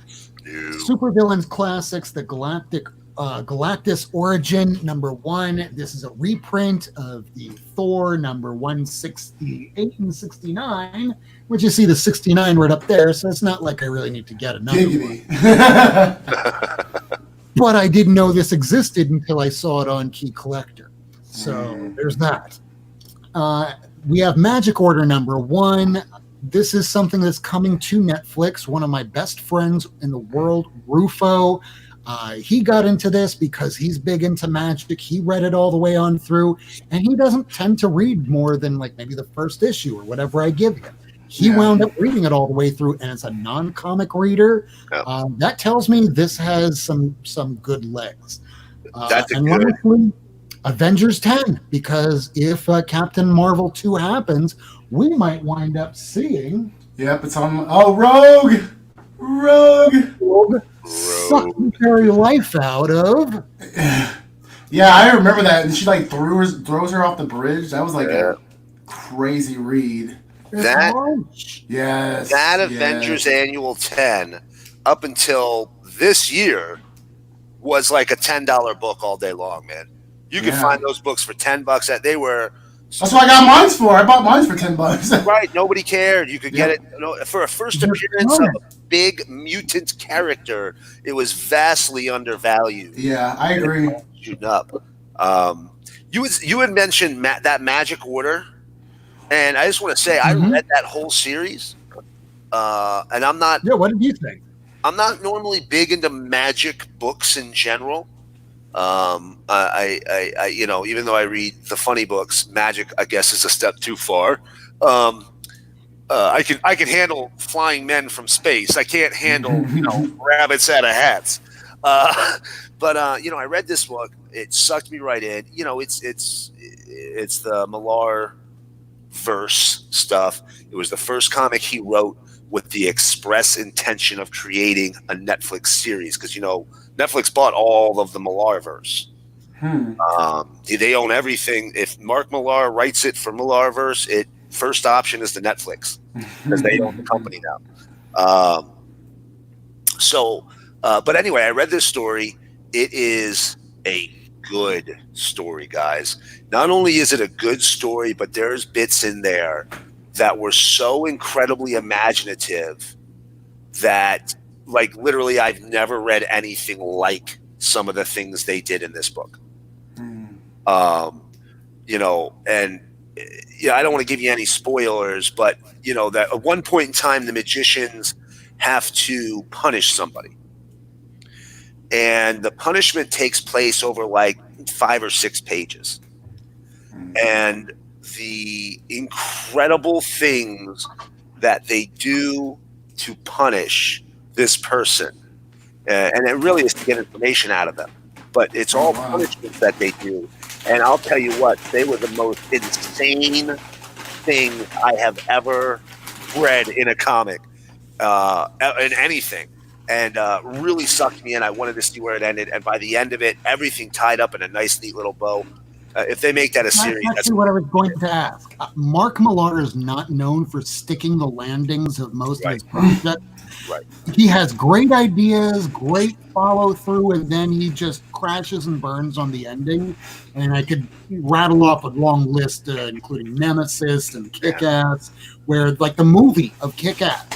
Supervillains Classics, the Galactus Origin #1. This is a reprint of the Thor number 168 and 69, which you see the 69 right up there, so it's not like I really need to get another one. But I didn't know this existed until I saw it on Key Collector. So there's that. We have Magic Order #1. This is something that's coming to Netflix. One of my best friends in the world, Rufo, he got into this because he's big into Magic. He read it all the way on through, and he doesn't tend to read more than like maybe the first issue or whatever I give him. He wound up reading it all the way through, and it's a non-comic reader. That tells me this has some good legs. That's and good. lastly, Avengers 10, because if Captain Marvel 2 happens, we might wind up seeing... Yep, it's on... Oh, Rogue! Suck the very life out of... Yeah, I remember that. And she like throws her off the bridge. That was like a crazy read. That Avengers Annual 10 up until this year was like a $10 book all day long, man. You could find those books for $10. They were... That's what I got mine for. I bought mine for $10. Right, nobody cared. You could get it for a first appearance of a big mutant character. It was vastly undervalued. Yeah, I agree. Shooting up. You had mentioned that Magic Order, and I just want to say I read that whole series, and I'm not. Yeah, what did you think? I'm not normally big into magic books in general. You know, even though I read the funny books, magic, I guess, is a step too far. I can handle flying men from space. I can't handle, you know, rabbits out of hats. But you know, I read this book. It sucked me right in. You know, it's the Millar verse stuff. It was the first comic he wrote with the express intention of creating a Netflix series, because, you know, Netflix bought all of the Millar verse. They own everything. If Mark Millar writes it for Millar verse, first option is to Netflix, because they own the company now. But anyway, I read this story. It is a good story, guys. Not only is it a good story, but there's bits in there that were so incredibly imaginative that, like, literally, I've never read anything like some of the things they did in this book. You know, and yeah, I don't want to give you any spoilers, but, you know, that at one point in time, the magicians have to punish somebody. And the punishment takes place over like 5 or 6 pages. And the incredible things that they do to punish this person, and it really is to get information out of them, but it's all punishments that they do. And I'll tell you what, they were the most insane thing I have ever read in a comic, in anything, and really sucked me in. I wanted to see where it ended, and by the end of it, everything tied up in a nice, neat little bow. If they make that a series, that's actually what I was going to ask. Mark Millar is not known for sticking the landings of most of his projects. Right. He has great ideas, great follow through, and then he just crashes and burns on the ending. And I could rattle off a long list, including Nemesis and Kick-Ass, where, like, the movie of Kick-Ass,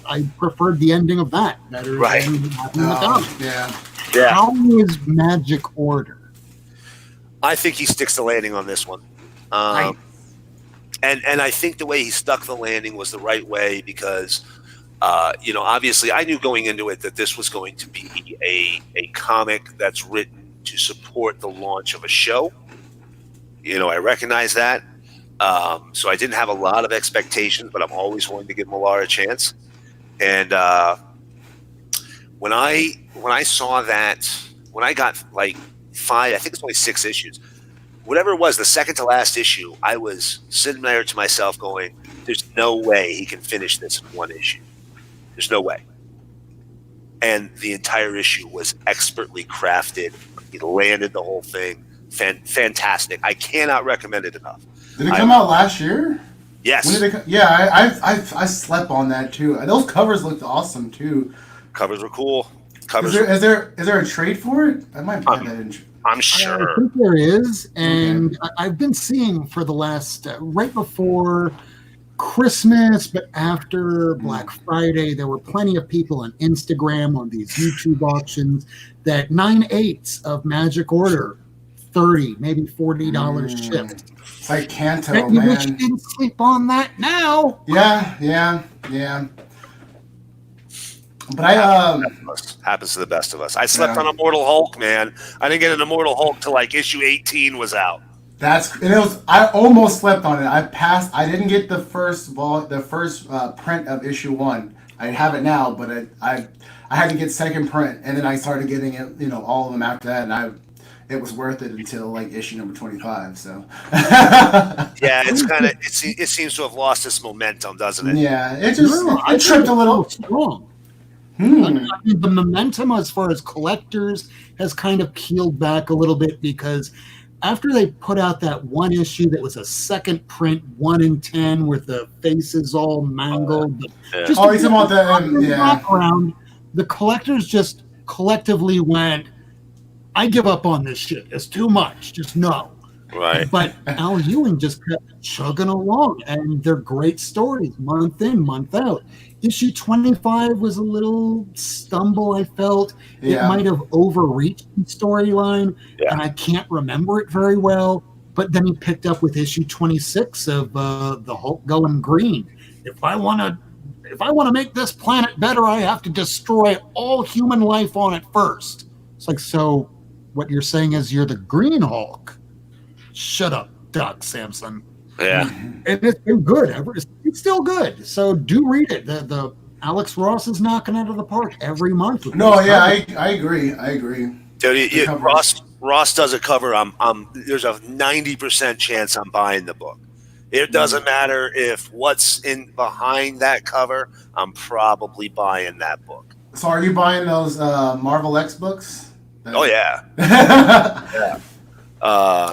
I preferred the ending of that better than happening in the comic. Yeah. How is Magic Order? I think he sticks the landing on this one. And I think the way he stuck the landing was the right way, because you know, obviously I knew going into it that this was going to be a comic that's written to support the launch of a show. You know, I recognize that. So I didn't have a lot of expectations, but I'm always willing to give Millar a chance. And when I saw that, when I got like 5, I think it's only 6 issues, whatever it was, the second to last issue, I was sitting there to myself going, there's no way he can finish this in 1 issue. There's no way. And the entire issue was expertly crafted. He landed the whole thing. Fantastic. I cannot recommend it enough. Did it come out last year? Yes. When did it I slept on that too. Those covers looked awesome too. Covers were cool. Is there a trade for it? I might buy that in. I'm sure. I think there is, and I've been seeing for the last right before Christmas, but after Black Friday, there were plenty of people on Instagram, on these YouTube auctions, that 9/8 of Magic Order, $30, maybe $40 shipped. It's like Kanto, man. You wish you didn't sleep on that now. Yeah. But happens to the best of us. I slept on Immortal Hulk, man. I didn't get an Immortal Hulk till like issue 18 was out. I almost slept on it. I didn't get the first print of issue 1. I have it now, but I had to get second print, and then I started getting it, you know, all of them after that, and it was worth it until like issue number 25. So yeah, it's kind of it seems to have lost its momentum, doesn't it? Yeah, it tripped a little. Strong. I mean, the momentum as far as collectors has kind of peeled back a little bit, because after they put out that 1 issue that was a second print, 1 in 10, with the faces all mangled, he's talking about the background, the collectors just collectively went, I give up on this shit. It's too much. Just no. Right. But Al Ewing just kept chugging along, and they're great stories, month in, month out. Issue 25 was a little stumble, I felt. It might have overreached the storyline, and I can't remember it very well. But then he picked up with issue 26 of the Hulk going green. If I want to if I want to make this planet better, I have to destroy all human life on it first. It's like, so what you're saying is you're the Green Hulk. Shut up, Doc Samson. Yeah. And it's been good. It's still good. So do read it. The Alex Ross is knocking out of the park every month. No, yeah, I agree. Dude, Ross does a cover. There's a 90% chance I'm buying the book. It doesn't matter if what's in behind that cover. I'm probably buying that book. So are you buying those Marvel X books? Oh yeah.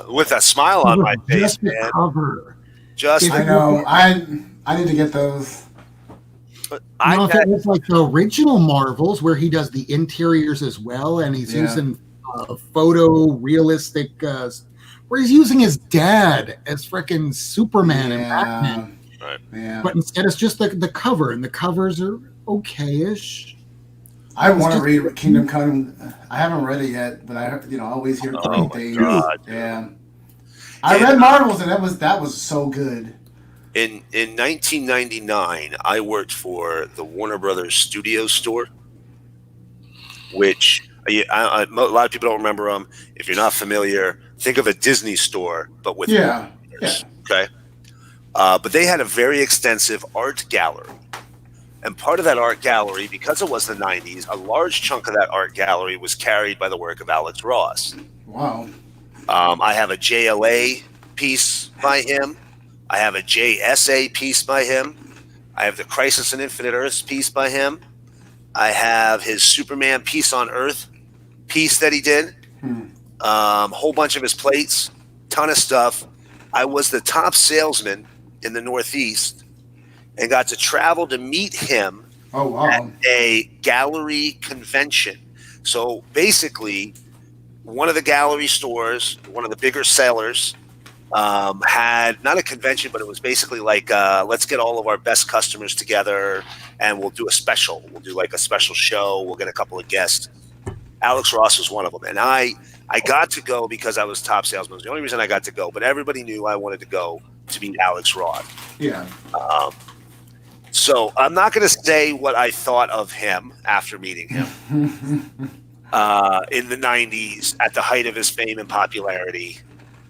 With a smile on my face, man. Cover. I know. I need to get those. If it was like the original Marvels, where he does the interiors as well, and he's using photo realistic, where he's using his dad as frickin' Superman and Batman. Right. Yeah. But instead, it's just the cover, and the covers are okay-ish. I want to read Kingdom Come. I haven't read it yet, but I always hear great things. God, yeah. I read Marvels, and that was so good. In 1999, I worked for the Warner Brothers Studio Store, which a lot of people don't remember them. If you're not familiar, think of a Disney store, but with Warners, okay? But they had a very extensive art gallery. And part of that art gallery, because it was the 90s, a large chunk of that art gallery was carried by the work of Alex Ross. Wow. I have a JLA piece by him. I have a JSA piece by him. I have the Crisis on Infinite Earths piece by him. I have his Superman Peace on Earth piece that he did. Whole bunch of his plates, ton of stuff. I was the top salesman in the Northeast and got to travel to meet him at a gallery convention. So basically, one of the gallery stores, one of the bigger sellers, had not a convention, but it was basically like, let's get all of our best customers together and we'll do a special. We'll do like a special show. We'll get a couple of guests. Alex Ross was one of them. And I got to go because I was top salesman. It was the only reason I got to go, but everybody knew I wanted to go to meet Alex Ross. Yeah. So I'm not going to say what I thought of him after meeting him in the 90s at the height of his fame and popularity.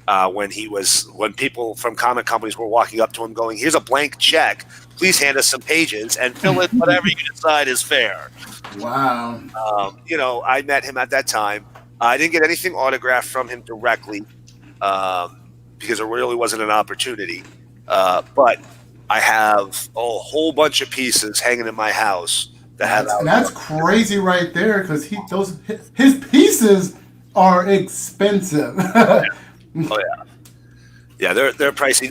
When people from comic companies were walking up to him going, here's a blank check, please hand us some pages and fill in whatever you decide is fair. Wow. I met him at that time. I didn't get anything autographed from him directly because there really wasn't an opportunity. But I have a whole bunch of pieces hanging in my house that have. That's crazy right there, because his pieces are expensive. Oh yeah, they're pricey.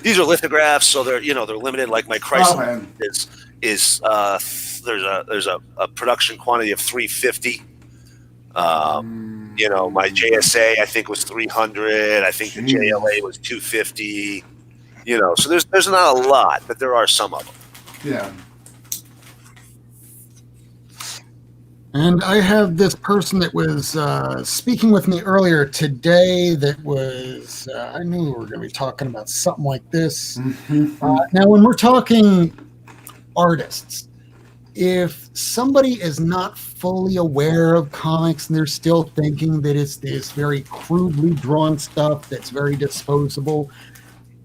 These are lithographs, so they're limited. Like my Crisis is there's a production quantity of 350. My JSA I think was 300. I think the JLA was 250. So there's not a lot, but there are some of them. Yeah. And I have this person that was speaking with me earlier today that was, I knew we were going to be talking about something like this. Now, when we're talking artists, if somebody is not fully aware of comics and they're still thinking that it's this very crudely drawn stuff that's very disposable,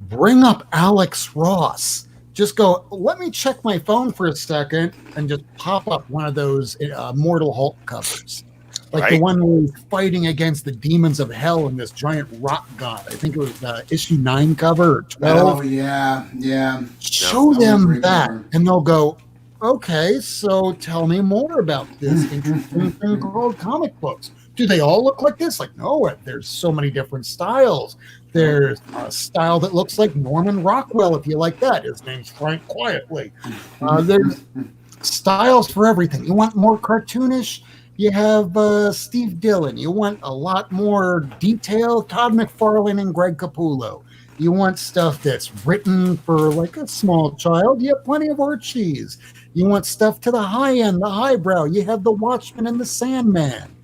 bring up Alex Ross. Just go, let me check my phone for a second and just pop up one of those Mortal Hulk covers. Like the one where he's fighting against the demons of hell in this giant rock god. I think it was issue 9 cover or 12. Oh, yeah. Show them that, and they'll go, okay, so tell me more about this interesting thing called comic books. Do they all look like this? Like, no, there's so many different styles. There's a style that looks like Norman Rockwell, if you like that. His name's Frank Quietly. There's styles for everything. You want more cartoonish? You have Steve Dillon. You want a lot more detail? Todd McFarlane and Greg Capullo. You want stuff that's written for like a small child? You have plenty of Archies. You want stuff to the high end, the highbrow? You have the Watchmen and the Sandman.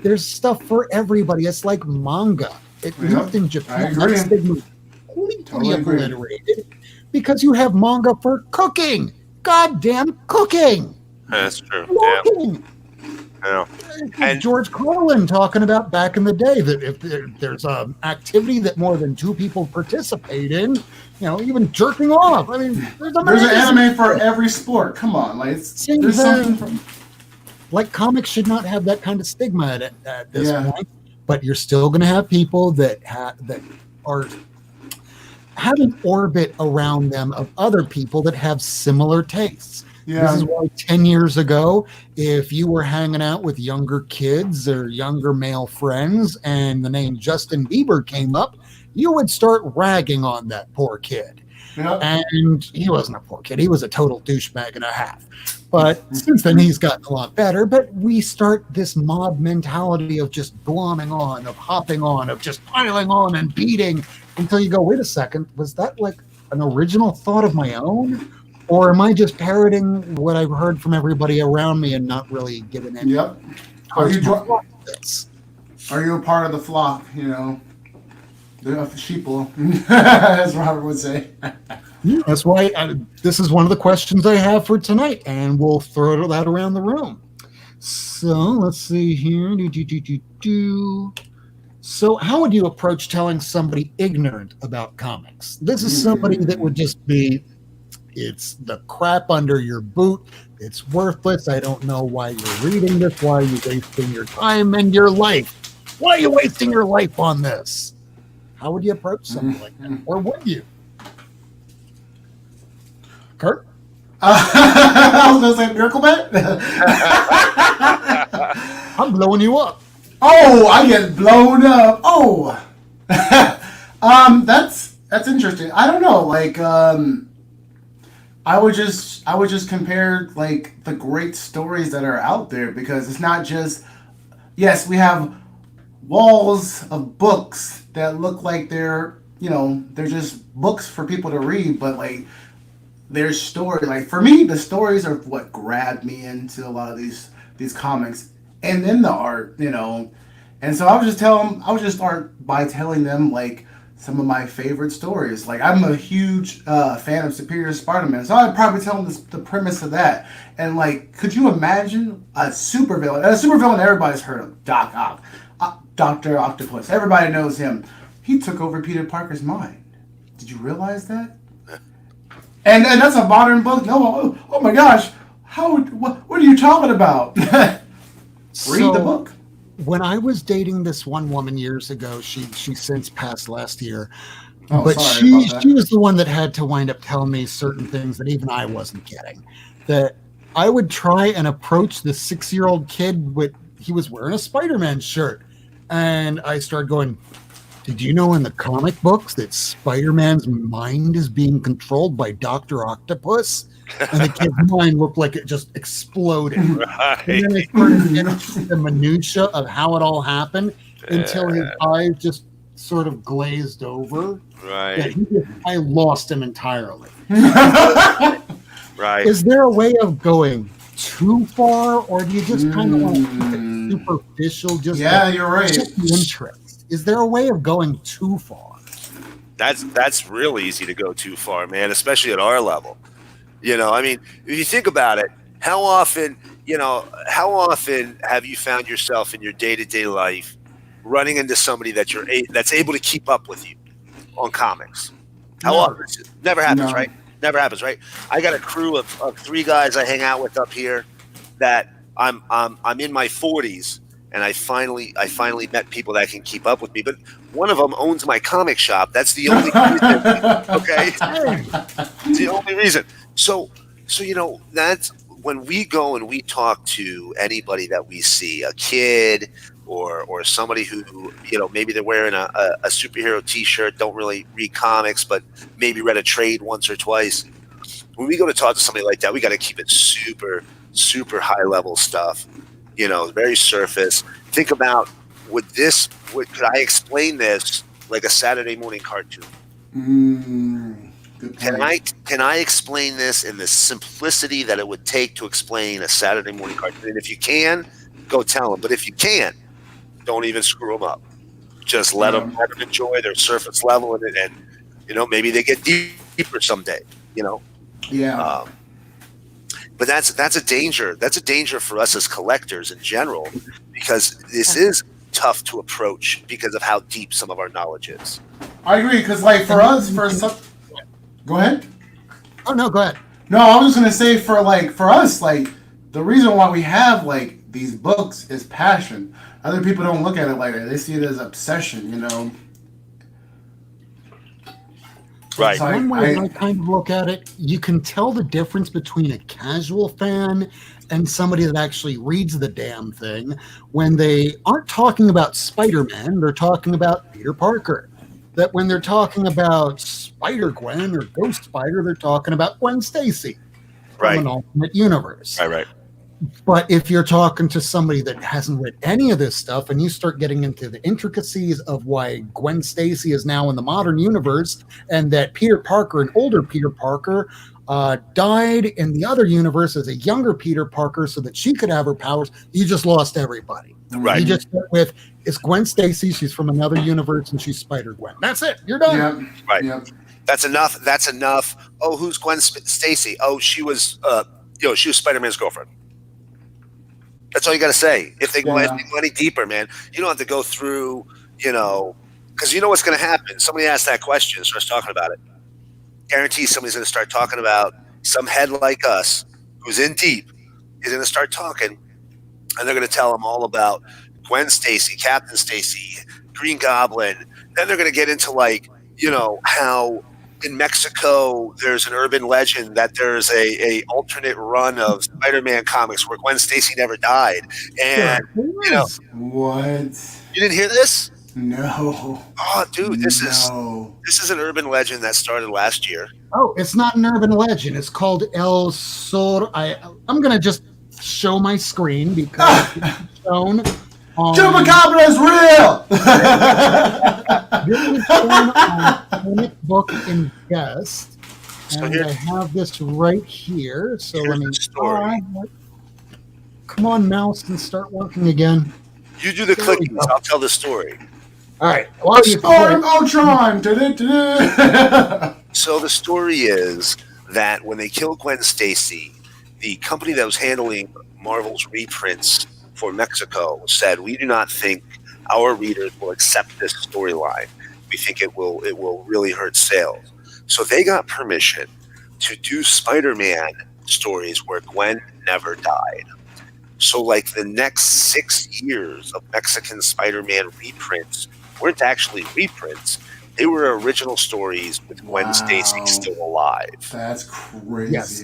There's stuff for everybody. It's like manga. At least in Japan, that stigma is completely obliterated because you have manga for cooking. goddamn cooking. That's true. Walking. Yeah. And George Carlin talking about back in the day that if there's an activity that more than 2 people participate in, even jerking off. I mean, there's an anime for every sport. Come on, like there's something from. Like comics should not have that kind of stigma at this point, but you're still going to have people that are have an orbit around them of other people that have similar tastes. Yeah. This is why 10 years ago, if you were hanging out with younger kids or younger male friends and the name Justin Bieber came up, you would start ragging on that poor kid. Yep. And he wasn't a poor kid. He was a total douchebag and a half. But since then, he's gotten a lot better. But we start this mob mentality of just glomming on, of hopping on, of just piling on and beating until you go, wait a second, was that like an original thought of my own? Or am I just parroting what I've heard from everybody around me and not really giving any? Yep. Are you a part of the flock, the sheeple, as Robert would say? Yeah, that's why this is one of the questions I have for tonight, and we'll throw that around the room. So let's see here. So how would you approach telling somebody ignorant about comics? This is somebody that would just be, it's the crap under your boot. It's worthless. I don't know why you're reading this. Why are you wasting your time and your life? Why are you wasting your life on this? How would you approach something like that? Or would you? Kurt? I was going to say Miracleman. I'm blowing you up. Oh, I get blown up. Oh. That's interesting. I don't know. Like, I would just compare like the great stories that are out there, because it's not just, yes, we have walls of books that look like they're just books for people to read, but like there's story. Like for me, the stories are what grabbed me into a lot of these comics, and then the art, And so I would just start by telling them like some of my favorite stories. Like I'm a huge fan of Superior Spider-Man, so I'd probably tell them the premise of that. And like, could you imagine a supervillain? A supervillain everybody's heard of, Doc Ock, Dr. Octopus. Everybody knows him. He took over Peter Parker's mind. Did you realize that? And that's a modern book. No, oh my gosh, what are you talking about? Read the book. When I was dating this one woman years ago, she since passed last year, Oh, but sorry she was the one that had to wind up telling me certain things that even I wasn't getting. That I would try and approach the 6-year-old kid he was wearing a Spider-Man shirt, and I started going, did you know in the comic books that Spider-Man's mind is being controlled by Dr. Octopus? And the kid's mind looked like it just exploded. Right. And then I started getting into the minutia of how it all happened until his eyes just sort of glazed over. Right. I lost him entirely. Right. Is there a way of going too far, or do you just kind of want to keep it superficial? Just you're right. Interest. Is there a way of going too far? That's real easy to go too far, man, especially at our level. I mean, if you think about it, how often have you found yourself in your day-to-day life running into somebody that's able to keep up with you on comics? How often? Never happens, right? Never happens, right? I got a crew of 3 guys I hang out with up here that I'm in my 40s, and I finally met people that can keep up with me. But one of them owns my comic shop. That's the only reason. Okay, it's the only reason. So that's when we go and we talk to anybody that we see, a kid or somebody who maybe they're wearing a superhero T-shirt, don't really read comics, but maybe read a trade once or twice. When we go to talk to somebody like that, we got to keep it super, super high level stuff. Very surface. Think about could I explain this like a Saturday morning cartoon? Good point. Can I explain this in the simplicity that it would take to explain a Saturday morning cartoon? And if you can, go tell them. But if you can't, don't even screw them up. Just let them enjoy their surface level and maybe they get deeper someday. Yeah. But that's a danger. That's a danger for us as collectors in general, because this is tough to approach because of how deep some of our knowledge is. I agree, because like for us, for some, go ahead. Oh no, go ahead. No, I was just gonna say for us, like the reason why we have like these books is passion. Other people don't look at it like that; they see it as obsession. You know. Right. One way I kind of look at it, you can tell the difference between a casual fan and somebody that actually reads the damn thing when they aren't talking about Spider-Man, they're talking about Peter Parker. That when they're talking about Spider-Gwen or Ghost Spider, they're talking about Gwen Stacy from an alternate universe. Right. But if you're talking to somebody that hasn't read any of this stuff and you start getting into the intricacies of why Gwen Stacy is now in the modern universe and that Peter Parker, an older Peter Parker, died in the other universe as a younger Peter Parker so that she could have her powers, you just lost everybody. Right. You just went with, it's Gwen Stacy, she's from another universe and she's Spider-Gwen. That's it. You're done. Yep. Right. Yep. That's enough. Oh, who's Gwen Stacy? Oh, she was she was Spider-Man's girlfriend. That's all you got to say. If they go any deeper, man, you don't have to go through, because you know what's going to happen. Somebody asks that question, starts talking about it. Guarantee somebody's going to start talking about some head like us who's in deep. He's going to start talking, and they're going to tell them all about Gwen Stacy, Captain Stacy, Green Goblin. Then they're going to get into how in Mexico there's an urban legend that there's a alternate run of Spider-Man comics where Gwen Stacy never died. And what? You didn't hear this? No. Oh, dude, this is an urban legend that started last year. Oh, it's not an urban legend. It's called El Sur. I'm going to just show my screen because it's shown. Chupacabra is real! This is shown on Comic Book Invest. And I have this right here. So let me. Come on, mouse, and start working again. You do the clicking. I'll tell the story. All right. Well, Ultron. So the story is that when they killed Gwen Stacy, the company that was handling Marvel's reprints for Mexico said, "We do not think our readers will accept this storyline. We think it will really hurt sales." So they got permission to do Spider-Man stories where Gwen never died. So like the next 6 years of Mexican Spider-Man reprints weren't actually reprints. They were original stories with Gwen Stacy still alive. That's crazy. Yes.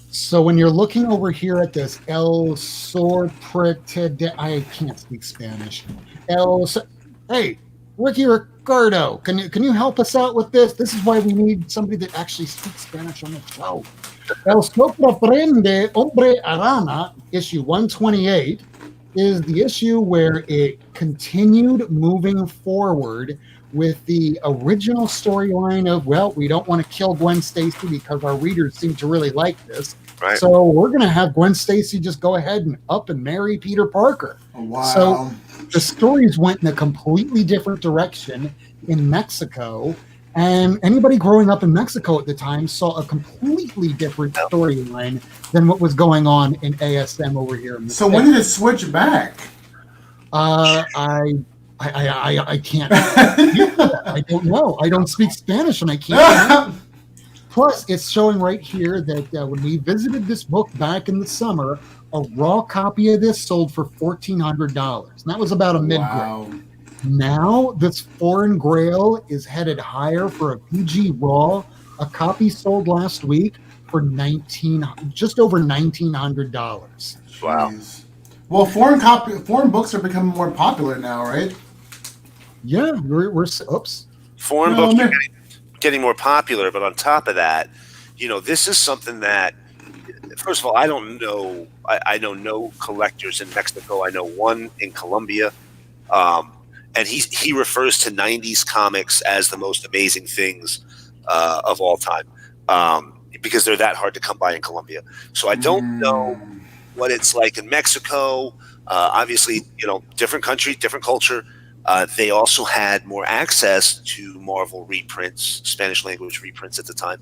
So when you're looking over here at this El Sorprete, I can't speak Spanish. Hey, Ricky Ricardo, can you help us out with this? This is why we need somebody that actually speaks Spanish on the show. El Sorprende Hombre Arana, issue 128, is the issue where it continued moving forward with the original storyline of, well, we don't want to kill Gwen Stacy because our readers seem to really like this. Right. So we're going to have Gwen Stacy just go ahead and up and marry Peter Parker. Oh, wow. So the stories went in a completely different direction in Mexico. And anybody growing up in Mexico at the time saw a completely different storyline than what was going on in ASM over here. In the so States. when did it switch back? I can't. I don't know. I don't speak Spanish, and I can't. Plus, it's showing right here that when we visited this book back in the summer, a raw copy of this sold for $1,400. And that was about a mid-grade. Wow. Now, this foreign grail is headed higher for a PG raw. A copy sold last week for just over $1,900. Wow. Jeez. Well, foreign books are becoming more popular now, right? Yeah, we're oops. Foreign books are getting more popular, but on top of that, this is something that, first of all, I don't know. I know no collectors in Mexico. I know one in Colombia, and he refers to 90s comics as the most amazing things of all time, because they're that hard to come by in Colombia. So I don't know what it's like in Mexico. Obviously, different country, different culture. They also had more access to Marvel reprints, Spanish language reprints at the time.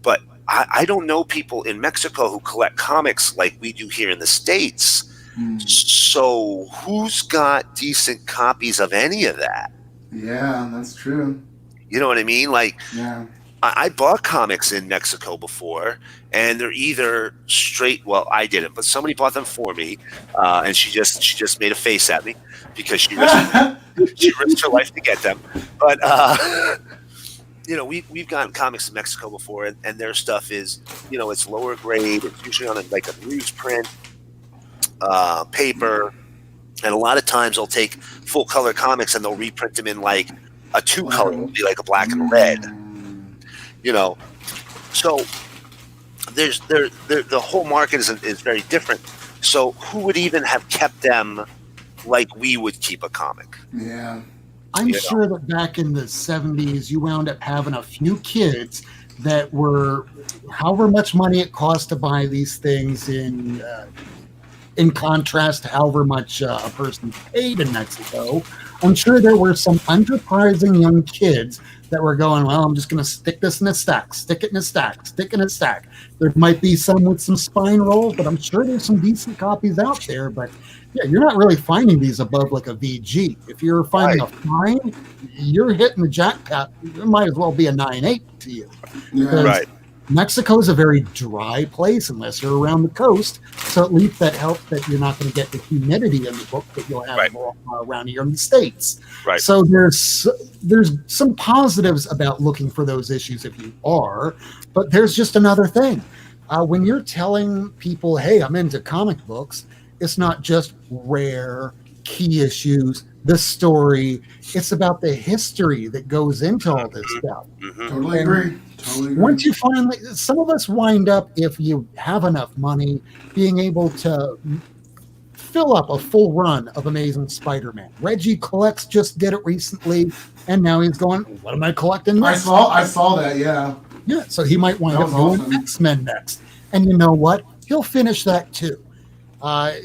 But I don't know people in Mexico who collect comics like we do here in the States. So who's got decent copies of any of that? Yeah, that's true. You know what I mean? Like, Yeah. I bought comics in Mexico before, and they're either straight. Well, I didn't, but somebody bought them for me, and she just made a face at me because she risked her life to get them. But we've gotten comics in Mexico before, and their stuff is, it's lower grade. It's usually on like a newsprint paper, and a lot of times they'll take full color comics and they'll reprint them in like a 2-color, it'll be like a black and red. So the whole market is very different. So who would even have kept them like we would keep a comic? Yeah. I'm sure that back in the 70s, you wound up having a few kids that were, however much money it cost to buy these things in contrast to however much a person paid in Mexico. I'm sure there were some enterprising young kids that were going, well, I'm just going to stick this in a stack, stick it in a stack, stick it in a stack. There might be some with some spine rolls, but I'm sure there's some decent copies out there. But yeah, you're not really finding these above like a VG. If you're finding a fine, you're hitting the jackpot. It might as well be a 9.8 to you. Yeah. Right. Mexico is a very dry place unless you're around the coast. So at least that helps that you're not going to get the humidity in the book that you'll have more around here in the States. Right. So there's some positives about looking for those issues if you are, but there's just another thing. When you're telling people, hey, I'm into comic books, it's not just rare key issues, the story. It's about the history that goes into all this stuff. Totally agree. Once you finally, some of us wind up, if you have enough money, being able to fill up a full run of Amazing Spider-Man. Reggie collects, just did it recently, and now he's going, what am I collecting next? I saw that, yeah. Yeah, so he might wind up doing X-Men next. And you know what? He'll finish that too.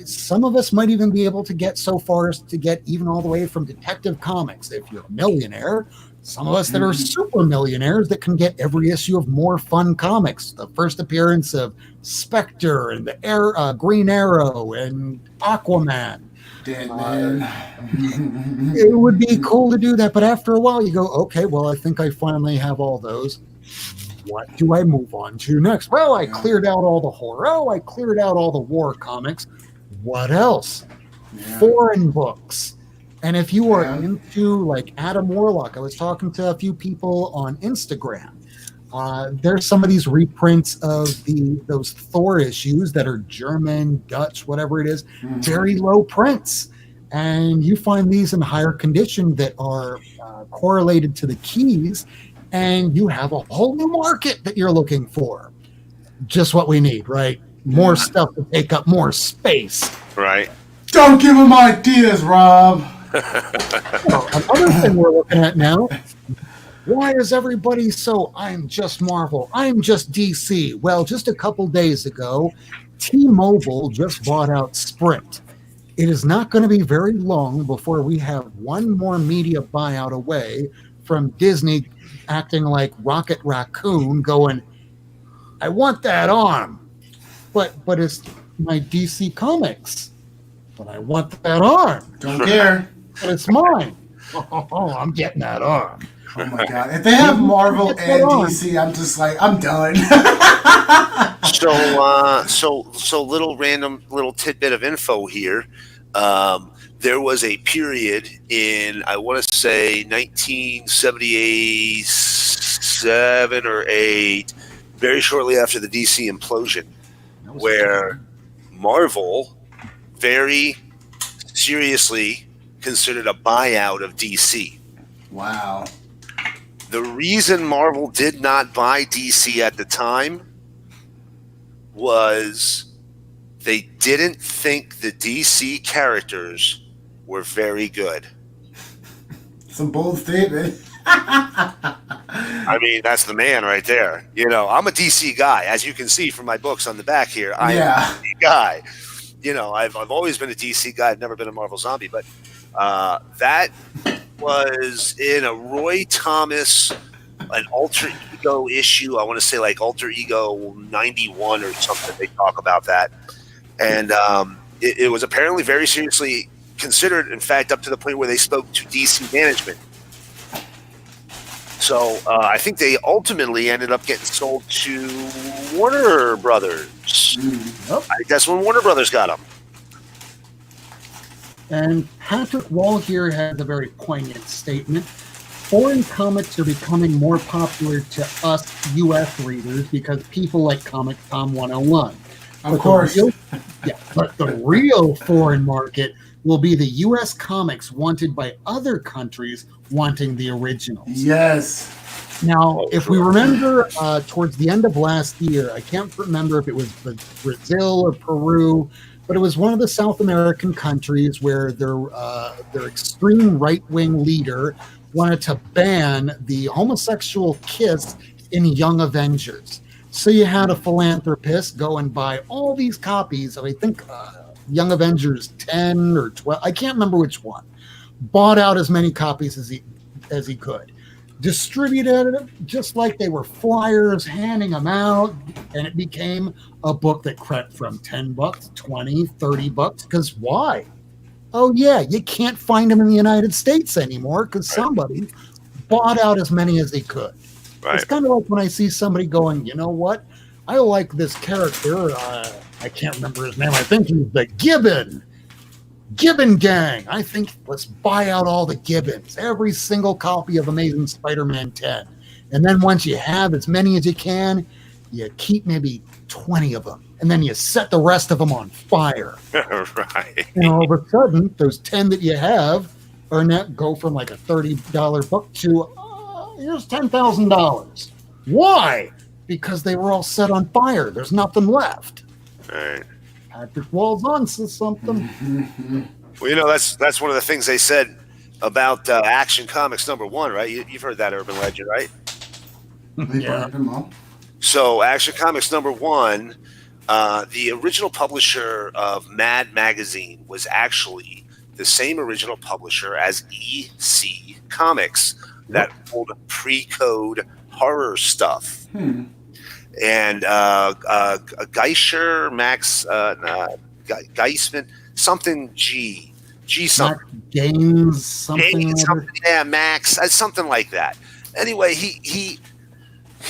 Some of us might even be able to get so far as to get even all the way from Detective Comics. If you're a millionaire, some of us that are super millionaires that can get every issue of More Fun Comics, the first appearance of Spectre and the Green Arrow and Aquaman. It would be cool to do that, but after a while you go, okay, well, I think I finally have all those. What do I move on to next? Well, I cleared out all the horror. Oh, I cleared out all the war comics. What else? Foreign books. And if you are into like Adam Warlock, I was talking to a few people on Instagram. There's some of these reprints of those Thor issues that are German, Dutch, whatever it is, very low prints. And you find these in higher condition that are correlated to the keys, and you have a whole new market that you're looking for. Just what we need, right? More stuff to take up more space. Right. Don't give them ideas, Rob. Another thing we're looking at now, why is everybody so, I'm just Marvel, I'm just DC? Well, just a couple days ago, T-Mobile just bought out Sprint. It is not going to be very long before we have one more media buyout away from Disney acting like Rocket Raccoon going, I want that arm, but it's my DC Comics, but I want that arm. Don't care. But it's mine. Oh, I'm getting that arm. Oh my God. If they have Marvel and DC, I'm just like, I'm done. So little tidbit of info here. There was a period in, I want to say 1977 or 8, very shortly after the DC implosion, where Marvel very seriously considered a buyout of DC. Wow. The reason Marvel did not buy DC at the time was they didn't think the DC characters were very good. Some bold statement. I mean, that's the man right there. I'm a DC guy, as you can see from my books on the back here. I'm a DC guy. I've always been a DC guy. I've never been a Marvel zombie, but that was in a Roy Thomas an alter ego issue. I want to say like alter ego 91 or something. They talk about that. And it was apparently very seriously considered, in fact, up to the point where they spoke to DC management. So I think they ultimately ended up getting sold to Warner Brothers. Yep. I guess when Warner Brothers got them. And Patrick Wall here has a very poignant statement. Foreign comics are becoming more popular to us U.S. readers because people like Comic Tom 101. Of course. But the real foreign market will be the U.S. comics wanted by other countries wanting the originals. Yes. Now, if we remember towards the end of last year, I can't remember if it was Brazil or Peru, but it was one of the South American countries where their extreme right-wing leader wanted to ban the homosexual kiss in Young Avengers. So you had a philanthropist go and buy all these copies of, I think, Young Avengers 10 or 12. I can't remember which one. Bought out as many copies as he could. Distributed it just like they were flyers, handing them out, and it became a book that crept from $10, $20, $30. Because why? Oh yeah, you can't find them in the United States anymore because somebody bought out as many as they could. Right. It's kind of like when I see somebody going, you know what? I like this character. I can't remember his name. I think he's the Gibbon Gang. I think let's buy out all the Gibbons, every single copy of Amazing Spider-Man 10. And then once you have as many as you can, you keep maybe 20 of them. And then you set the rest of them on fire. Right. And all of a sudden, those 10 that you have are now go from like a $30 book to here's $10,000. Why? Because they were all set on fire. There's nothing left. Right. Patrick Wall's on to something. Mm-hmm. Well, you know, that's one of the things they said about Action Comics #1, right? You've heard that urban legend, right? Yeah. So Action Comics #1, the original publisher of Mad Magazine was actually the same original publisher as EC Comics that pulled pre-code horror stuff. And Geisher, Max Geisman, something G something. Gaines, something. Yeah, Max, something like that. Anyway, he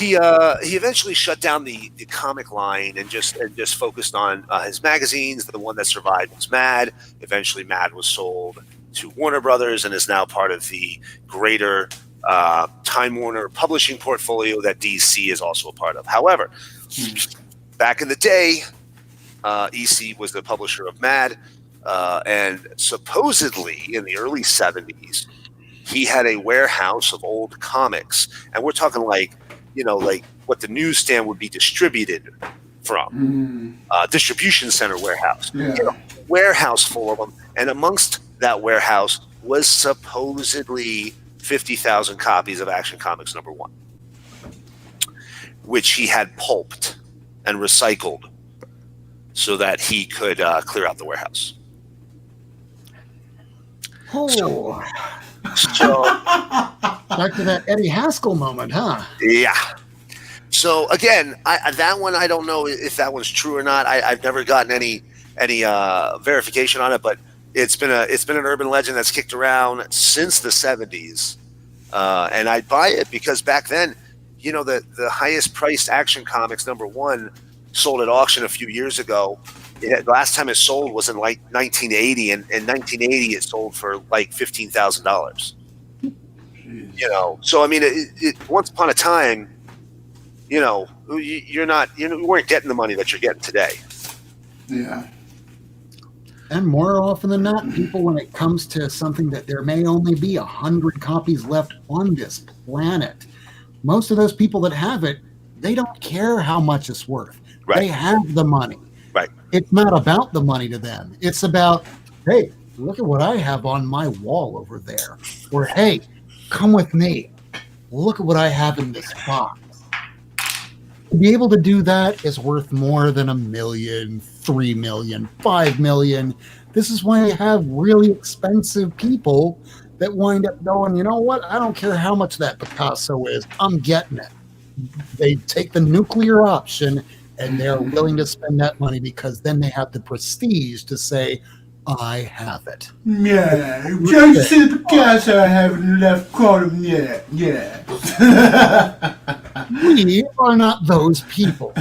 eventually shut down the comic line and just focused on his magazines. The one that survived was Mad. Eventually, Mad was sold to Warner Brothers and is now part of the greater Time Warner publishing portfolio that DC is also a part of. However, back in the day, EC was the publisher of Mad, and supposedly in the early 70s, he had a warehouse of old comics, and we're talking like what the newsstand would be distributed from, distribution center warehouse, warehouse full of them, and amongst that warehouse was supposedly 50,000 copies of Action Comics #1, which he had pulped and recycled so that he could clear out the warehouse. Oh. So Back to that Eddie Haskell moment, huh? Yeah. So again, that one I don't know if that one's true or not. I've never gotten any verification on it, but it's been an urban legend that's kicked around since the 70s, and I buy it because back then, the highest priced Action Comics #1 sold at auction a few years ago. The last time it sold was in like 1980, and in 1980 it sold for like $15,000. So I mean, once upon a time, you weren't getting the money that you're getting today. Yeah. And more often than not, people, when it comes to something that there may only be 100 copies left on this planet, most of those people that have it, they don't care how much it's worth. Right. They have the money. Right. It's not about the money to them. It's about, hey, look at what I have on my wall over there. Or, hey, come with me. Look at what I have in this box. To be able to do that is worth more than $1 million, $3 million, $5 million. This is why you have really expensive people that wind up going, you know what? I don't care how much that Picasso is. I'm getting it. They take the nuclear option and they're willing to spend that money because then they have the prestige to say, I have it. Yeah, just see the Picasso I haven't left quantum yet. Yeah. We are not those people.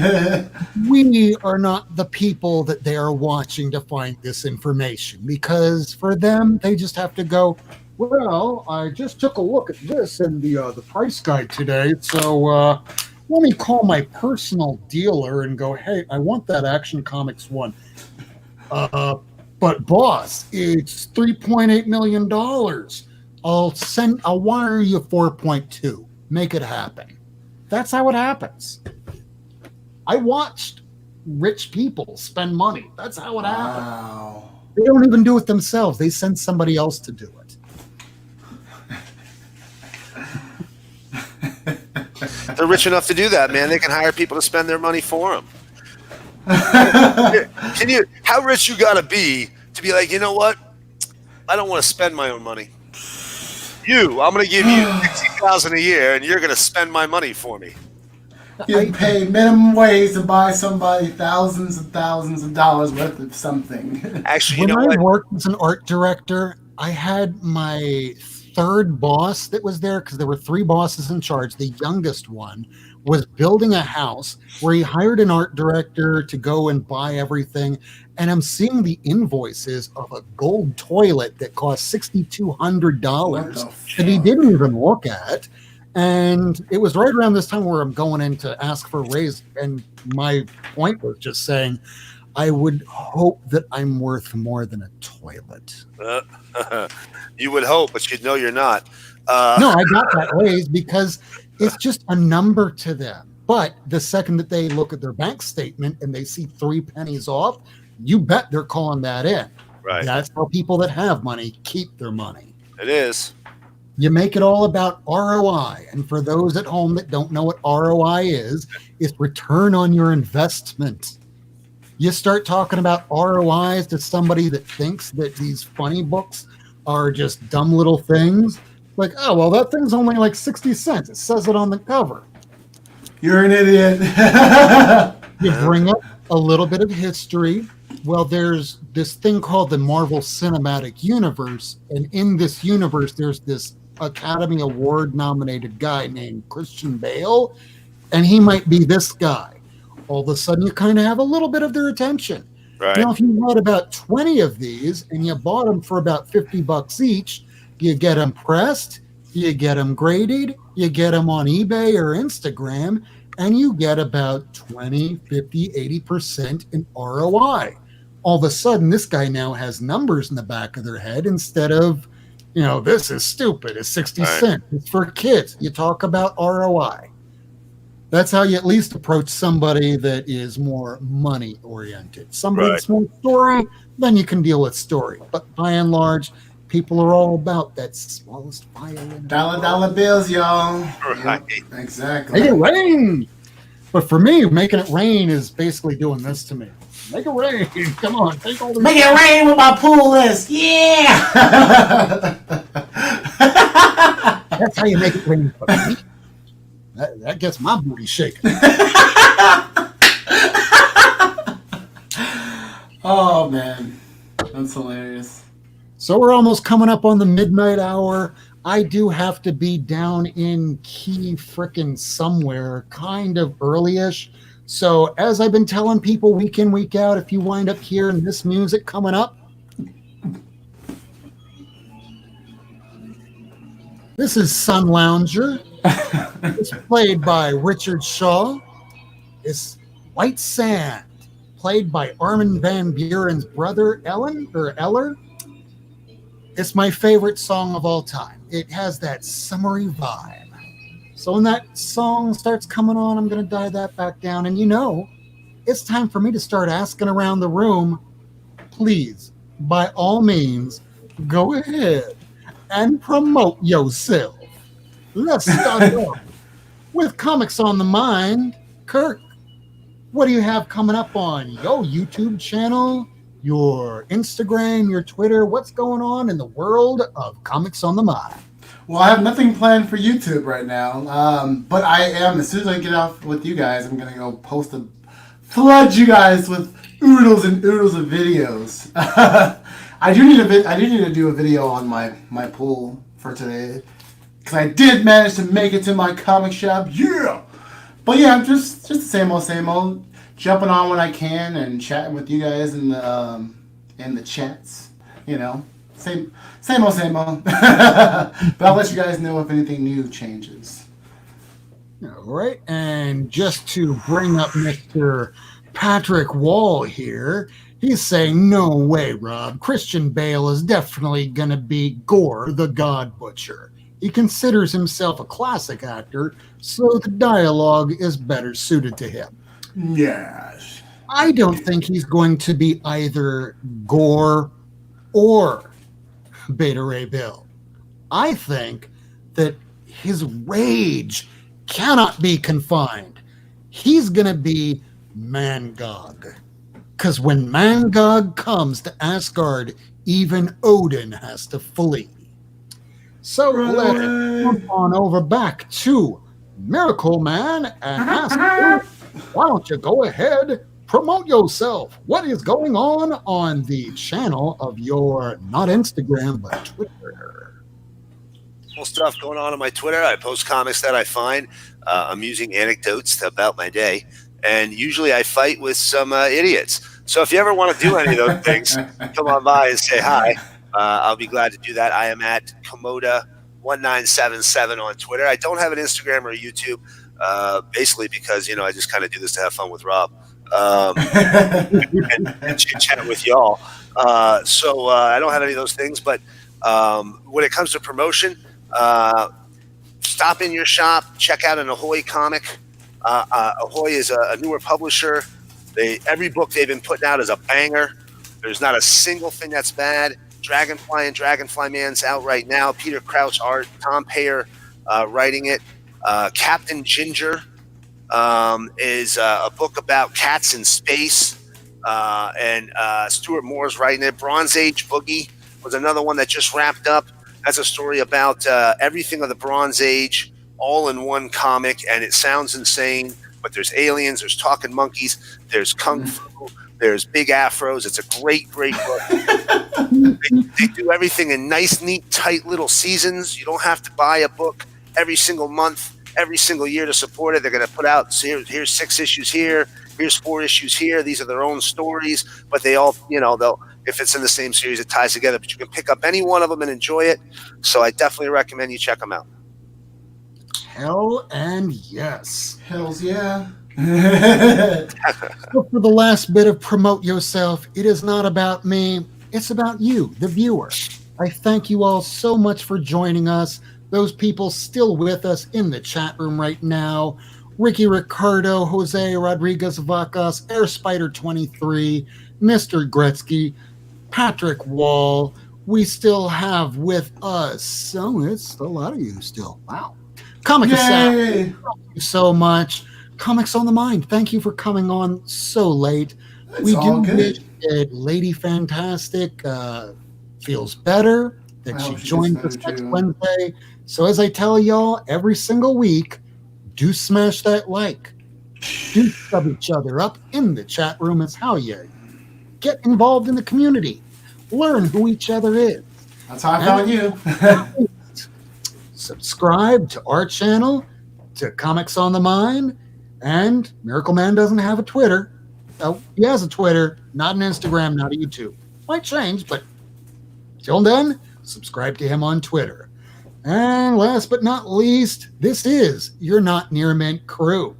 We are not the people that they are watching to find this information, because for them, they just have to go, well, I just took a look at this in the price guide today, so let me call my personal dealer and go, hey, I want that Action Comics one. But boss, it's $3.8 million. I'll wire you 4.2. Make it happen. That's how it happens. I watched rich people spend money. That's how it happens. They don't even do it themselves. They send somebody else to do it. They're rich enough to do that, man. They can hire people to spend their money for them. How rich you gotta be to be like, you know what? I don't want to spend my own money. I'm going to give you $60,000 a year, and you're going to spend my money for me. You pay minimum wage to buy somebody thousands and thousands of dollars worth of something. Actually, when I worked as an art director, I had my third boss that was there because there were 3 bosses in charge. The youngest one was building a house where he hired an art director to go and buy everything. And I'm seeing the invoices of a gold toilet that cost $6,200 that he didn't even look at. And it was right around this time where I'm going in to ask for a raise. And my point was just saying, I would hope that I'm worth more than a toilet. You would hope, but you'd know you're not. No, I got that raise because it's just a number to them. But the second that they look at their bank statement and they see 3 pennies off, you bet they're calling that in. Right. That's how people that have money keep their money. It is. You make it all about ROI. And for those at home that don't know what ROI is, it's return on your investment. You start talking about ROIs to somebody that thinks that these funny books are just dumb little things. Like, oh, well, that thing's only like 60 cents. It says it on the cover. You're an idiot. You bring up a little bit of history. Well, there's this thing called the Marvel Cinematic Universe. And in this universe, there's this Academy Award nominated guy named Christian Bale. And he might be this guy. All of a sudden, you kind of have a little bit of their attention. Right. Now, if you had about 20 of these and you bought them for about $50 each, you get them pressed, you get them graded, you get them on eBay or Instagram, and you get about 20, 50, 80% in ROI. All of a sudden, this guy now has numbers in the back of their head instead of, this is stupid. It's 60 cents. It's for kids. You talk about ROI. That's how you at least approach somebody that is more money oriented. Somebody that's more story, then you can deal with story. But by and large, people are all about that smallest violin. Dollar bills, y'all. Right. Yeah, exactly. Make it rain. But for me, making it rain is basically doing this to me. Make it rain. Come on. Take all the Make it rain with my pool list. Yeah. That's how you make it rain for me. That gets my booty shaking. Oh, man. That's hilarious. So we're almost coming up on the midnight hour. I do have to be down in Key frickin' somewhere, kind of early-ish. So as I've been telling people week in, week out, if you wind up hearing this music coming up, this is Sun Lounger. It's played by Richard Shaw. It's White Sand, played by Armin van Buuren's brother, Eller. It's my favorite song of all time. It has that summery vibe. So when that song starts coming on, I'm going to dial that back down. And it's time for me to start asking around the room. Please, by all means, go ahead and promote yourself. Let's start off with Comics on the Mind. Kirk, what do you have coming up on your YouTube channel, your Instagram, your Twitter. What's going on in the world of Comics on the Mind? Well, I have nothing planned for YouTube right now, but I am, as soon as I get off with you guys, I'm going to go flood you guys with oodles and oodles of videos. I do need to do a video on my pool for today, because I did manage to make it to my comic shop, yeah! But yeah, I'm just the same old, jumping on when I can and chatting with you guys in the chats, you know. Same old. But I'll let you guys know if anything new changes. All right, and just to bring up Mr. Patrick Wall here, he's saying, no way, Rob. Christian Bale is definitely going to be Gore the God Butcher. He considers himself a classic actor, so the dialogue is better suited to him. Yes. I don't think he's going to be either Gore or Beta Ray Bill. I think that his rage cannot be confined. He's going to be Mangog. Because when Mangog comes to Asgard, even Odin has to flee. So let's jump on over back to Miracleman and ask him, why don't you go ahead, promote yourself? What is going on the channel of your, not Instagram, but Twitter? Cool stuff going on my Twitter. I post comics that I find, amusing anecdotes about my day, and usually I fight with some idiots. So if you ever want to do any of those things, come on by and say hi. I'll be glad to do that. I am at Komoda1977 on Twitter. I don't have an Instagram or a YouTube, basically because, I just kind of do this to have fun with Rob and chit-chat with y'all. So I don't have any of those things. But when it comes to promotion, stop in your shop, check out an Ahoy comic. Ahoy is a newer publisher. Every book they've been putting out is a banger. There's not a single thing that's bad. Dragonfly and Dragonfly Man's out right now. Peter Crouch art, Tom Payer writing it. Captain Ginger is a book about cats in space, and Stuart Moore's writing it. Bronze Age Boogie was another one that just wrapped up. That's a story about everything of the Bronze Age all in one comic, and it sounds insane, but there's aliens, there's talking monkeys, there's kung fu, there's big afros. It's a great book. They do everything in nice, neat, tight little seasons. You don't have to buy a book every single month, every single year to support it. They're going to put out, here's 6 issues here, here's 4 issues here. These are their own stories, but they all, they'll, if it's in the same series, it ties together. But you can pick up any one of them and enjoy it. So I definitely recommend you check them out. Hell and yes. Hells yeah. So for the last bit of promote yourself, it is not about me. It's about you, the viewer. I thank you all so much for joining us. Those people still with us in the chat room right now. Ricky Ricardo, Jose Rodriguez Vacas, Air Spider 23, Mr. Gretzky, Patrick Wall. We still have with us, so it's a lot of you still. Wow. Comic Assassin, thank you so much. Comics on the Mind, thank you for coming on so late. We do wish that Lady Fantastic feels better, that she joins us next Wednesday. So as I tell y'all every single week, do smash that like. Do sub each other up in the chat room. It's how you get involved in the community. Learn who each other is. That's how I found you. Subscribe to our channel, to Comics on the Mind, and Miracleman doesn't have a Twitter. Oh, he has a Twitter, not an Instagram, not a YouTube. Might change, but till then, subscribe to him on Twitter. And last but not least, this is your Not Near Mint crew.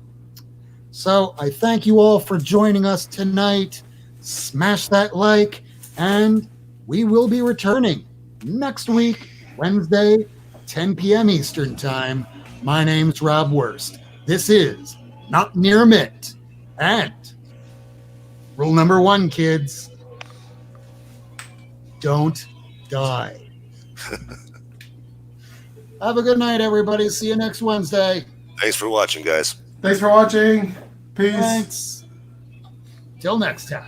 So I thank you all for joining us tonight. Smash that like, and we will be returning next week, Wednesday, 10 p.m. Eastern Time. My name's Rob Wurst. This is Not Near Mint. And rule number 1, kids, don't die. Have a good night, everybody. See you next Wednesday. Thanks for watching, guys. Thanks for watching. Peace. Thanks. Till next time.